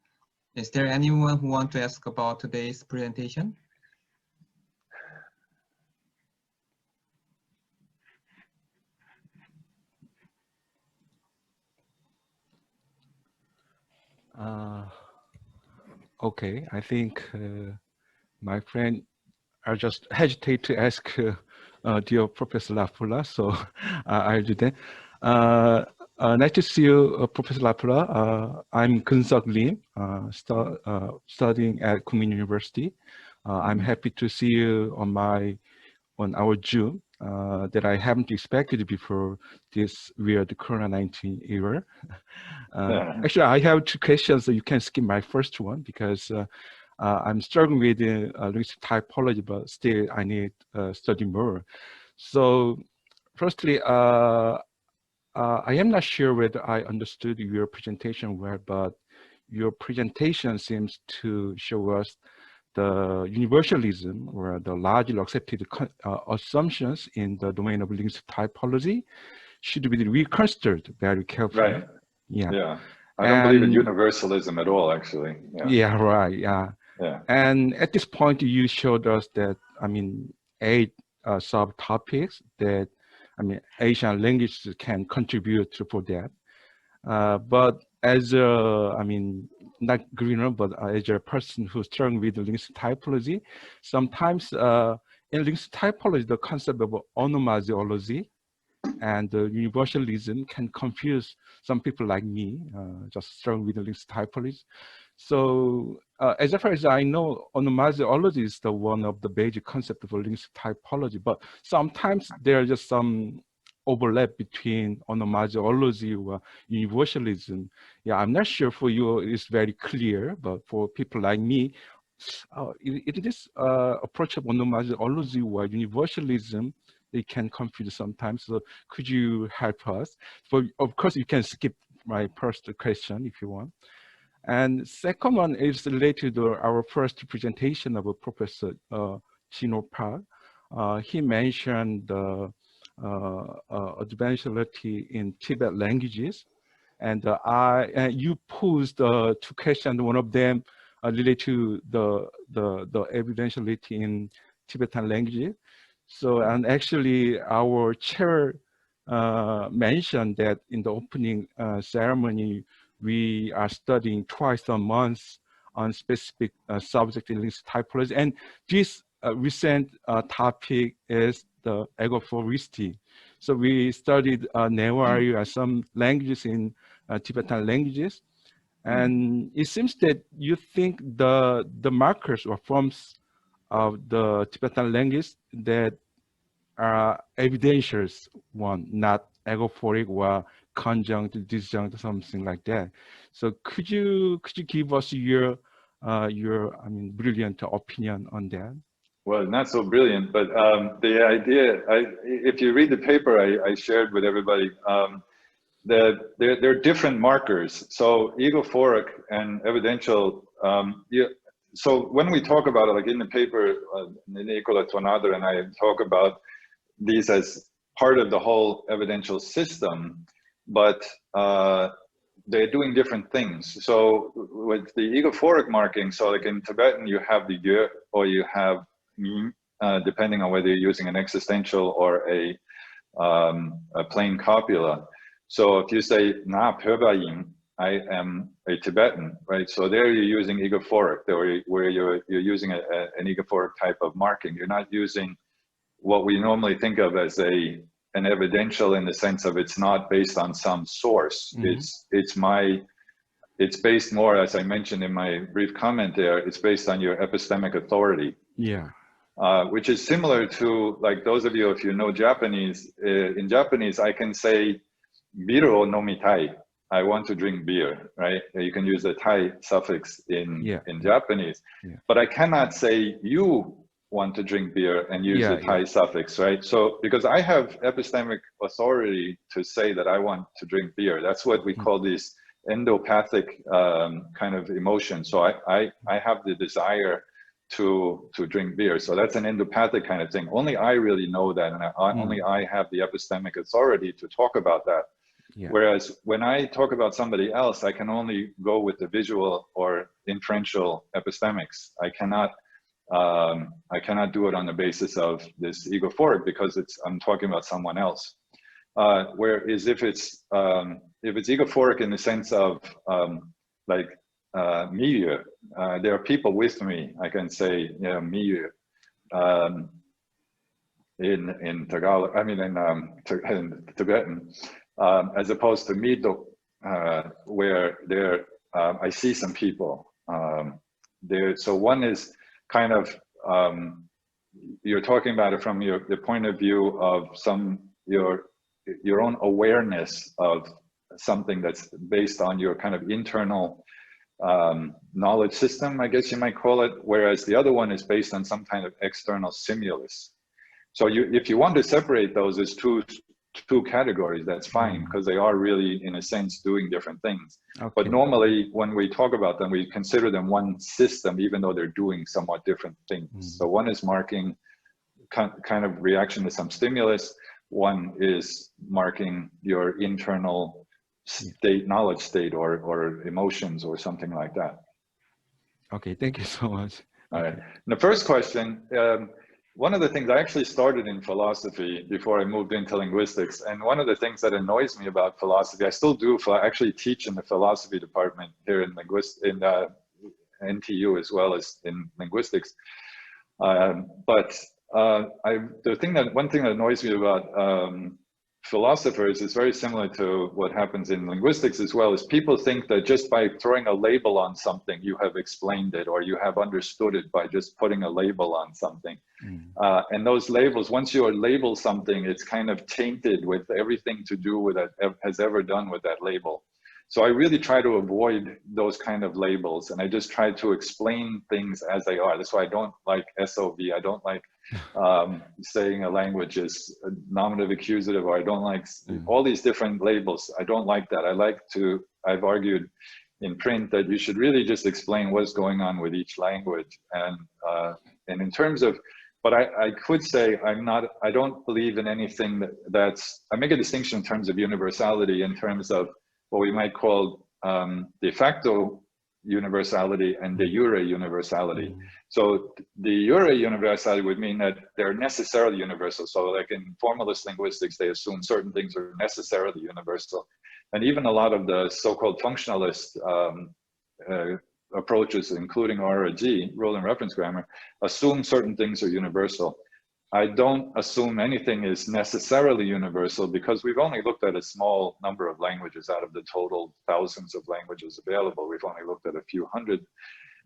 Speaker 1: Is there anyone who wants to ask about today's presentation?
Speaker 3: Okay, I think my friend are just hesitate to ask dear Professor LaPolla, so I'll do that. Nice to see you, Professor LaPolla. I'm Keun-Seok Lim, studying at Kookmin University. I'm happy to see you on our Zoom that I haven't expected before this weird Corona-19 era. Actually, I have two questions, so you can skip my first one because I'm struggling with linguistic typology, but still I need study more. So firstly, I am not sure whether I understood your presentation well, but your presentation seems to show us the universalism or the largely accepted assumptions in the domain of linguistic typology should be reconstructed very carefully.
Speaker 2: Right.
Speaker 3: Yeah.
Speaker 2: Yeah. I don't believe in universalism at all, actually. Yeah.
Speaker 3: Yeah, right. Yeah.
Speaker 2: Yeah.
Speaker 3: And at this point, you showed us that, I mean, 8 subtopics that, I mean, Asian languages can contribute to for that. But as a, I mean, not greener, but as a person who's struggling with linguistic typology, sometimes in linguistic typology, the concept of onomasiology and universalism can confuse some people like me, just struggling with linguistic typology. So as far as I know, onomasiology is the one of the basic concept of linguistic typology, but sometimes there are just some overlap between onomasiology or universalism. Yeah, I'm not sure for you it's very clear, but for people like me, it is approach of onomasiology or universalism, they can confuse sometimes. So could you help us? For, of course, you can skip my first question if you want. And second one is related to our first presentation of Professor Chino Park. He mentioned the evidentiality in Tibet languages. And you posed 2 questions, one of them related to the evidentiality in Tibetan languages. So, and actually our chair mentioned that in the opening ceremony, we are studying twice a month on specific subject in linguistic typology. And this recent topic is the agophoristy. So we studied Newari and some languages in Tibetan languages. And it seems that you think the markers or forms of the Tibetan language that are evidentials one, not agophoric or conjunct, disjunct, something like that. So could you give us your I mean, brilliant opinion on that?
Speaker 2: Well, not so brilliant, but the idea, if you read the paper I shared with everybody, that there are different markers. So egophoric and evidential, so when we talk about it, like in the paper, Nicola Tornado and I talk about these as part of the whole evidential system, but they're doing different things. So with the egophoric marking, so like in Tibetan, you have the ye or you have min, depending on whether you're using an existential or a plain copula. So if you say na pöbayin, I am a Tibetan, right? So there you're using egophoric, where you're using an egophoric type of marking. You're not using what we normally think of as an evidential in the sense of it's not based on some source. Mm-hmm. It's based more, as I mentioned in my brief comment there, it's based on your epistemic authority.
Speaker 3: Yeah.
Speaker 2: Which is similar to, like, those of you, if you know Japanese, in Japanese, I can say, biru o nomitai, I want to drink beer, right? You can use the tai suffix in Japanese, but I cannot say, you want to drink beer and use the Thai suffix, right? So because I have epistemic authority to say that I want to drink beer, that's what we call these endopathic kind of emotions. So I have the desire to drink beer. So that's an endopathic kind of thing. Only I really know that, and only I have the epistemic authority to talk about that. Yeah. Whereas when I talk about somebody else, I can only go with the visual or inferential epistemics. I cannot do it on the basis of this egophoric, because I'm talking about someone else. Whereas if it's egophoric in the sense of like milieu, there are people with me. I can say, you know, milieu in Tagalog. I mean in Tibetan, as opposed to mido, where I see some people there. So one is kind of you're talking about it from the point of view of your own awareness of something that's based on your kind of internal knowledge system, I guess you might call it, whereas the other one is based on some kind of external stimulus. So if you want to separate those as two categories, that's fine, because they are really, in a sense, doing different things. Okay. But normally, when we talk about them, we consider them one system, even though they're doing somewhat different things. So one is marking kind of reaction to some stimulus. One is marking your internal state, knowledge state, or emotions, or something like that.
Speaker 3: Okay, thank you so much.
Speaker 2: All right. And the first question, one of the things I actually started in philosophy before I moved into linguistics, and one of the things that annoys me about philosophy, I still do. I actually teach in the philosophy department here in NTU as well as in linguistics. One thing that annoys me about philosophers is very similar to what happens in linguistics as well, is people think that just by throwing a label on something, you have explained it, or you have understood it by just putting a label on something. And those labels, once you label something, it's kind of tainted with everything to do with it has ever done with that label. So I really try to avoid those kind of labels, and I just try to explain things as they are. That's why I don't like SOV. I don't like saying a language is nominative accusative, or I don't like all these different labels. I don't like that. I've argued in print that you should really just explain what's going on with each language. And in terms of, but I could say I don't believe in anything I make a distinction in terms of universality, in terms of what we might call de facto universality and de jure universality. So de jure universality would mean that they're necessarily universal. So like in formalist linguistics, they assume certain things are necessarily universal. And even a lot of the so-called functionalist approaches, including RRG, rule and reference grammar, assume certain things are universal. I don't assume anything is necessarily universal, because we've only looked at a small number of languages out of the total thousands of languages available. We've only looked at a few hundred.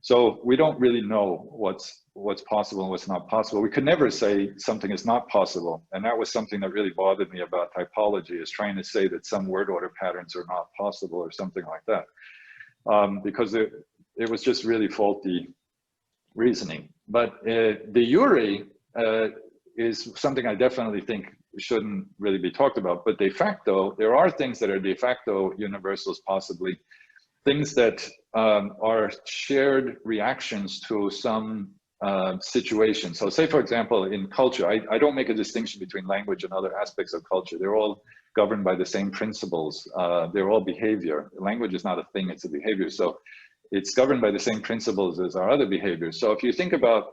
Speaker 2: So we don't really know what's possible and what's not possible. We could never say something is not possible. And that was something that really bothered me about typology, is trying to say that some word order patterns are not possible or something like that. Because it was just really faulty reasoning. But de jure is something I definitely think shouldn't really be talked about. But de facto, there are things that are de facto universals, possibly. Things that are shared reactions to some situation. So say, for example, in culture, I don't make a distinction between language and other aspects of culture. They're all governed by the same principles. They're all behavior. Language is not a thing, it's a behavior. So it's governed by the same principles as our other behaviors. So if you think about,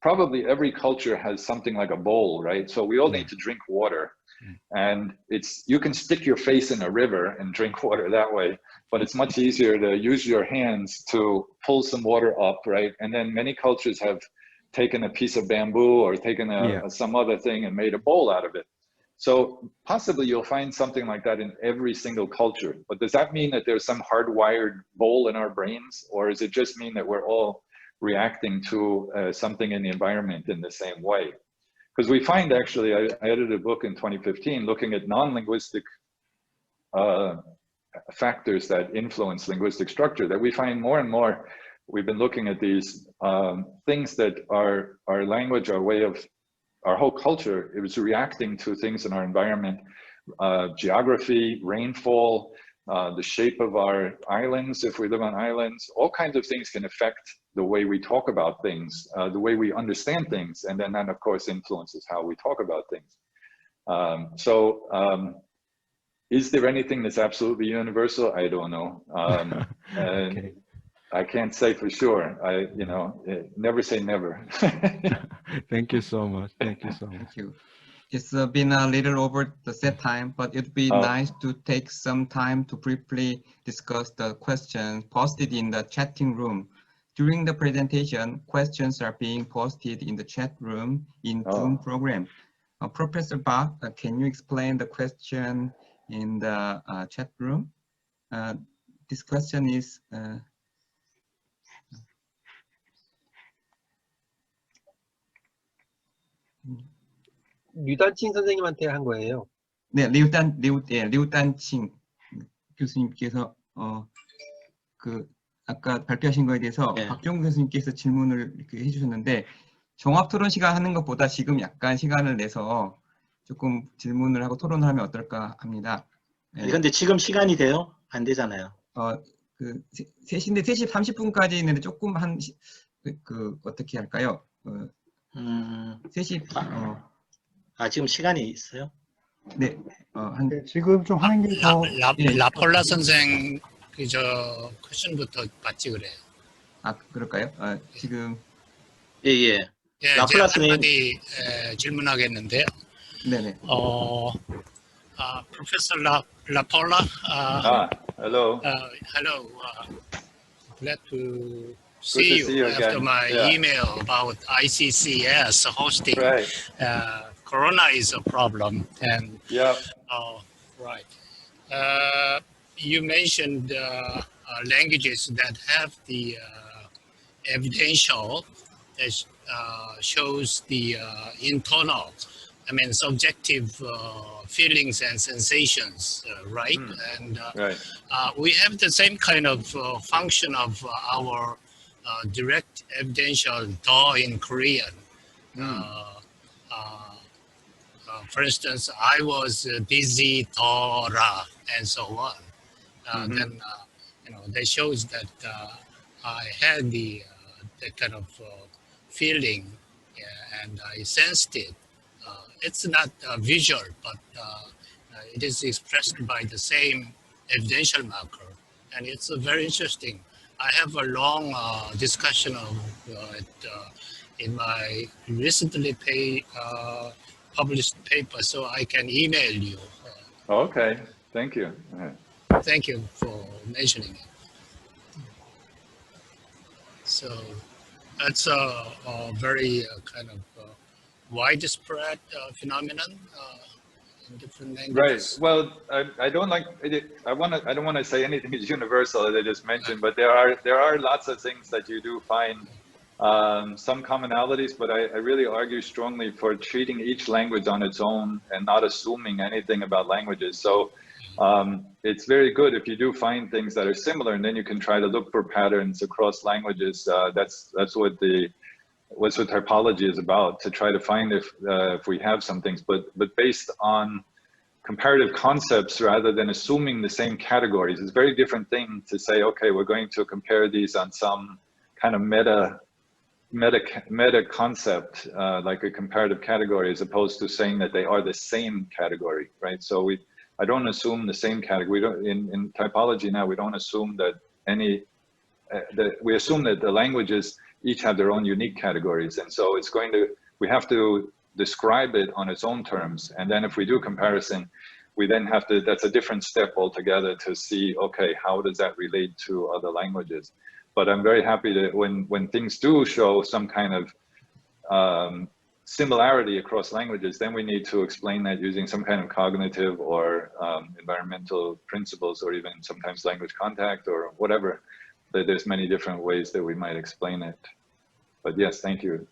Speaker 2: probably every culture has something like a bowl, right? So we all need to drink water. And you can stick your face in a river and drink water that way, but it's much easier to use your hands to pull some water up, right? And then many cultures have taken a piece of bamboo or taken some other thing and made a bowl out of it. So possibly you'll find something like that in every single culture. But does that mean that there's some hardwired bowl in our brains? Or does it just mean that we're all reacting to something in the environment in the same way? Because we find, actually, I edited a book in 2015 looking at non-linguistic factors that influence linguistic structure, that we find more and more we've been looking at these things that our language, our way of, our whole culture, it was reacting to things in our environment, geography, rainfall, the shape of our islands, if we live on islands, all kinds of things can affect the way we talk about things, the way we understand things, and then that of course influences how we talk about things. Is there anything that's absolutely universal? I don't know.
Speaker 3: Okay.
Speaker 2: I can't say for sure. Never say never.
Speaker 3: Thank you so much. Thank you so much.
Speaker 1: Thank you. It's been a little over the set time, but it'd be nice to take some time to briefly discuss the questions posted in the chatting room. During the presentation, questions are being posted in the chat room in Zoom program. Professor Bach, can you explain the question in the chat room? This question is
Speaker 4: 류단칭 선생님한테 한 거예요.
Speaker 1: 네, 류단칭 교수님께서 아까 발표하신 거에 대해서
Speaker 4: 네.
Speaker 1: 박종 교수님께서 질문을 이렇게 해주셨는데 종합 토론 시간 하는 것보다 지금 약간 시간을 내서 조금 질문을 하고 토론을 하면 어떨까 합니다.
Speaker 4: 그런데 지금 시간이 돼요? 안 되잖아요.
Speaker 1: 3시인데 3시 30분까지 있는데 조금 어떻게 할까요? 3시
Speaker 4: 지금 시간이 있어요?
Speaker 1: 네,
Speaker 5: 네, 지금 좀 하는 게 더
Speaker 6: 라폴라 선생 저 퀘션부터 받지 그래요.
Speaker 1: 그럴까요? 지금
Speaker 4: 예. 라폴라 선생님
Speaker 6: 한마디 질문하겠는데요.
Speaker 1: 네네.
Speaker 6: Professor LaPolla.
Speaker 2: Hello.
Speaker 6: Hello. Glad to see you after
Speaker 2: again.
Speaker 6: my email about ICCS hosting.
Speaker 2: Right.
Speaker 6: Corona is a problem, and right. You mentioned languages that have the evidential that shows the internal, subjective feelings and sensations, right? And we have the same kind of function of our direct evidential 더 in Korean. For instance, I was busy, 더라, and so on. Then, that shows that I had that kind of feeling, and I sensed it. It's not visual, but it is expressed by the same evidential marker, and it's very interesting. I have a long discussion of it in my recently published paper, so I can email you.
Speaker 2: Okay, thank you.
Speaker 6: Thank you for mentioning it. So that's a very kind of widespread phenomenon in different languages.
Speaker 2: Right. Well, I don't like it. I don't want to say anything is universal, as I just mentioned, but there are lots of things that you do find some commonalities, but I really argue strongly for treating each language on its own and not assuming anything about languages. So it's very good if you do find things that are similar, and then you can try to look for patterns across languages. That's what typology is about, to try to find if we have some things, but based on comparative concepts rather than assuming the same categories. It's a very different thing to say, okay, we're going to compare these on some kind of meta concept, like a comparative category, as opposed to saying that they are the same category, right? So I don't assume the same category. We don't, in typology now, we don't assume that we assume that the languages each have their own unique categories, and so we have to describe it on its own terms, and then if we do comparison, we then have to, that's a different step altogether to see, okay, how does that relate to other languages? But I'm very happy that when things do show some kind of similarity across languages, then we need to explain that using some kind of cognitive or environmental principles, or even sometimes language contact or whatever. There's many different ways that we might explain it. But yes, thank you.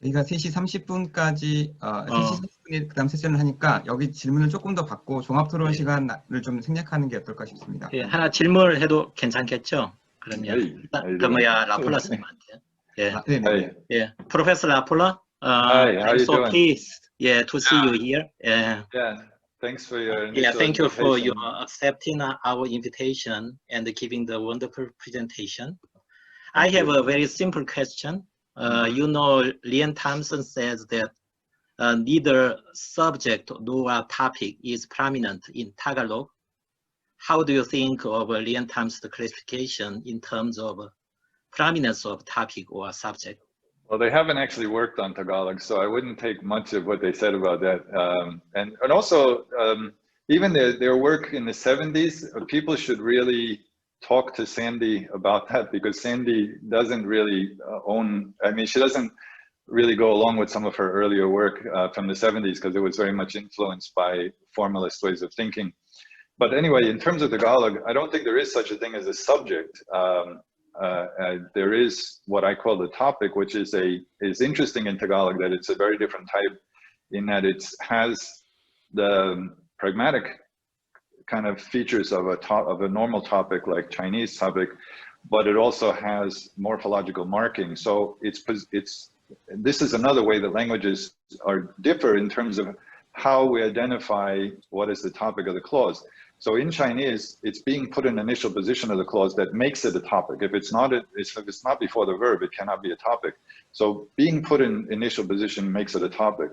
Speaker 1: 저희가 3시 30분까지 3시 분이 그다음 세션을 하니까 여기 질문을 조금 더 받고 종합 토론
Speaker 4: 네.
Speaker 1: 시간을 좀 생략하는 게 어떨까 싶습니다.
Speaker 4: 예, 하나 질문을 해도 괜찮겠죠? 그러면
Speaker 2: Hey, how you
Speaker 4: 그
Speaker 2: doing?
Speaker 4: 뭐야 라폴라스님한테. 예,
Speaker 1: 아, 네네.
Speaker 2: Hey,
Speaker 4: 예, Professor Lapolla.
Speaker 2: hi, how
Speaker 4: I'm
Speaker 2: you
Speaker 4: so
Speaker 2: doing?
Speaker 4: pleased, yeah, to see you here. Yeah,
Speaker 2: Yeah, thanks for your
Speaker 4: yeah,
Speaker 2: initial
Speaker 4: thank you for your
Speaker 2: invitation.
Speaker 4: accepting our invitation and giving the wonderful presentation. I
Speaker 2: Thank
Speaker 4: have
Speaker 2: you.
Speaker 4: a very simple question. You know, Lian Thompson says that neither subject nor topic is prominent in Tagalog. How do you think of Lian Thompson's classification in terms of prominence of topic or subject?
Speaker 2: Well, they haven't actually worked on Tagalog, so I wouldn't take much of what they said about that. And also, even their work in the 70s, people should really talk to Sandy about that, because Sandy doesn't really she doesn't really go along with some of her earlier work from the 70s, because it was very much influenced by formalist ways of thinking. But anyway, in terms of Tagalog, I don't think there is such a thing as a subject. There is what I call the topic, which is interesting in Tagalog, that it's a very different type in that it has the pragmatic kind of features of a normal topic like Chinese topic, but it also has morphological marking. So this is another way that languages differ in terms of how we identify what is the topic of the clause. So in Chinese, it's being put in initial position of the clause that makes it a topic. If it's not before the verb, it cannot be a topic. So being put in initial position makes it a topic,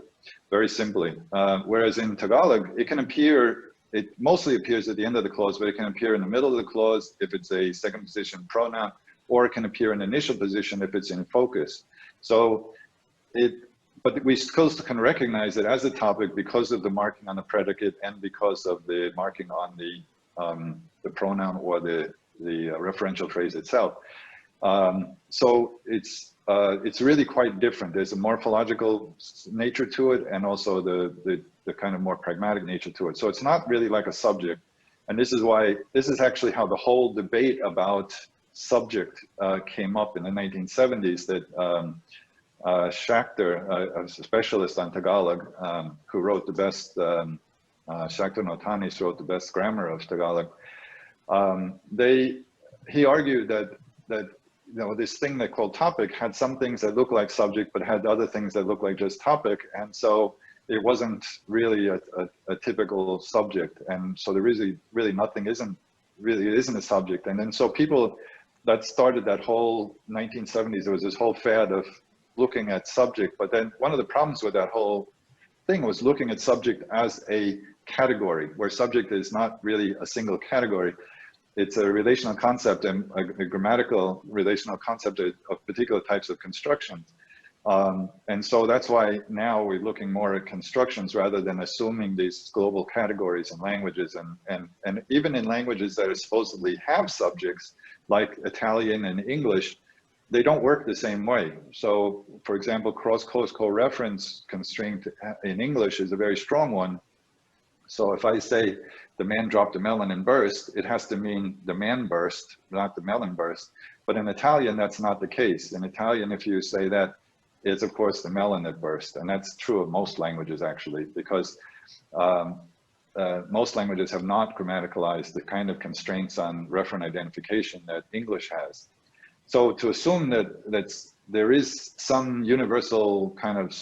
Speaker 2: very simply. Whereas in Tagalog, it mostly appears at the end of the clause, but it can appear in the middle of the clause if it's a second position pronoun, or it can appear in initial position if it's in focus. So but we still can recognize it as a topic because of the marking on the predicate and because of the marking on the pronoun or the referential phrase itself. So it's really quite different. There's a morphological nature to it, and also the kind of more pragmatic nature to it. So it's not really like a subject. And this is actually how the whole debate about subject came up in the 1970s, that Schachter, a specialist on Tagalog, who wrote the best, Schachter Notanis wrote the best grammar of Tagalog. He argued that this thing they called topic had some things that look like subject, but had other things that look like just topic, and so it wasn't really a typical subject, and so there really nothing isn't a subject. And then so people that started that whole 1970s, there was this whole fad of looking at subject, but then one of the problems with that whole thing was looking at subject as a category, where subject is not really a single category. It's a relational concept, and a grammatical relational concept of particular types of constructions. And so that's why now we're looking more at constructions rather than assuming these global categories in languages, and even in languages that supposedly have subjects, like Italian and English, they don't work the same way. So, for example, cross-cause co-reference constraint in English is a very strong one. So if I say the man dropped a melon and burst, it has to mean the man burst, not the melon burst. But in Italian, that's not the case. In Italian, if you say that, it's of course the melon that burst. And that's true of most languages, actually, because most languages have not grammaticalized the kind of constraints on referent identification that English has. So to assume that there is some universal kind of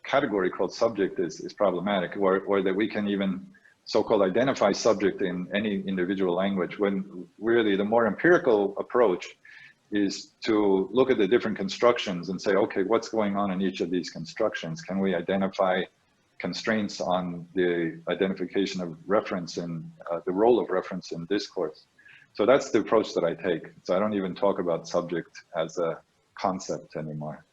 Speaker 2: category called subject is problematic, or that we can even so-called identify subject in any individual language, when really the more empirical approach is to look at the different constructions and say, okay, what's going on in each of these constructions? Can we identify constraints on the identification of reference and the role of reference in discourse? So that's the approach that I take. So I don't even talk about subject as a concept anymore.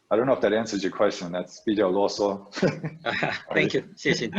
Speaker 2: I don't know if that answers your question. That's 比较啰嗦.
Speaker 4: Thank you. 谢谢你.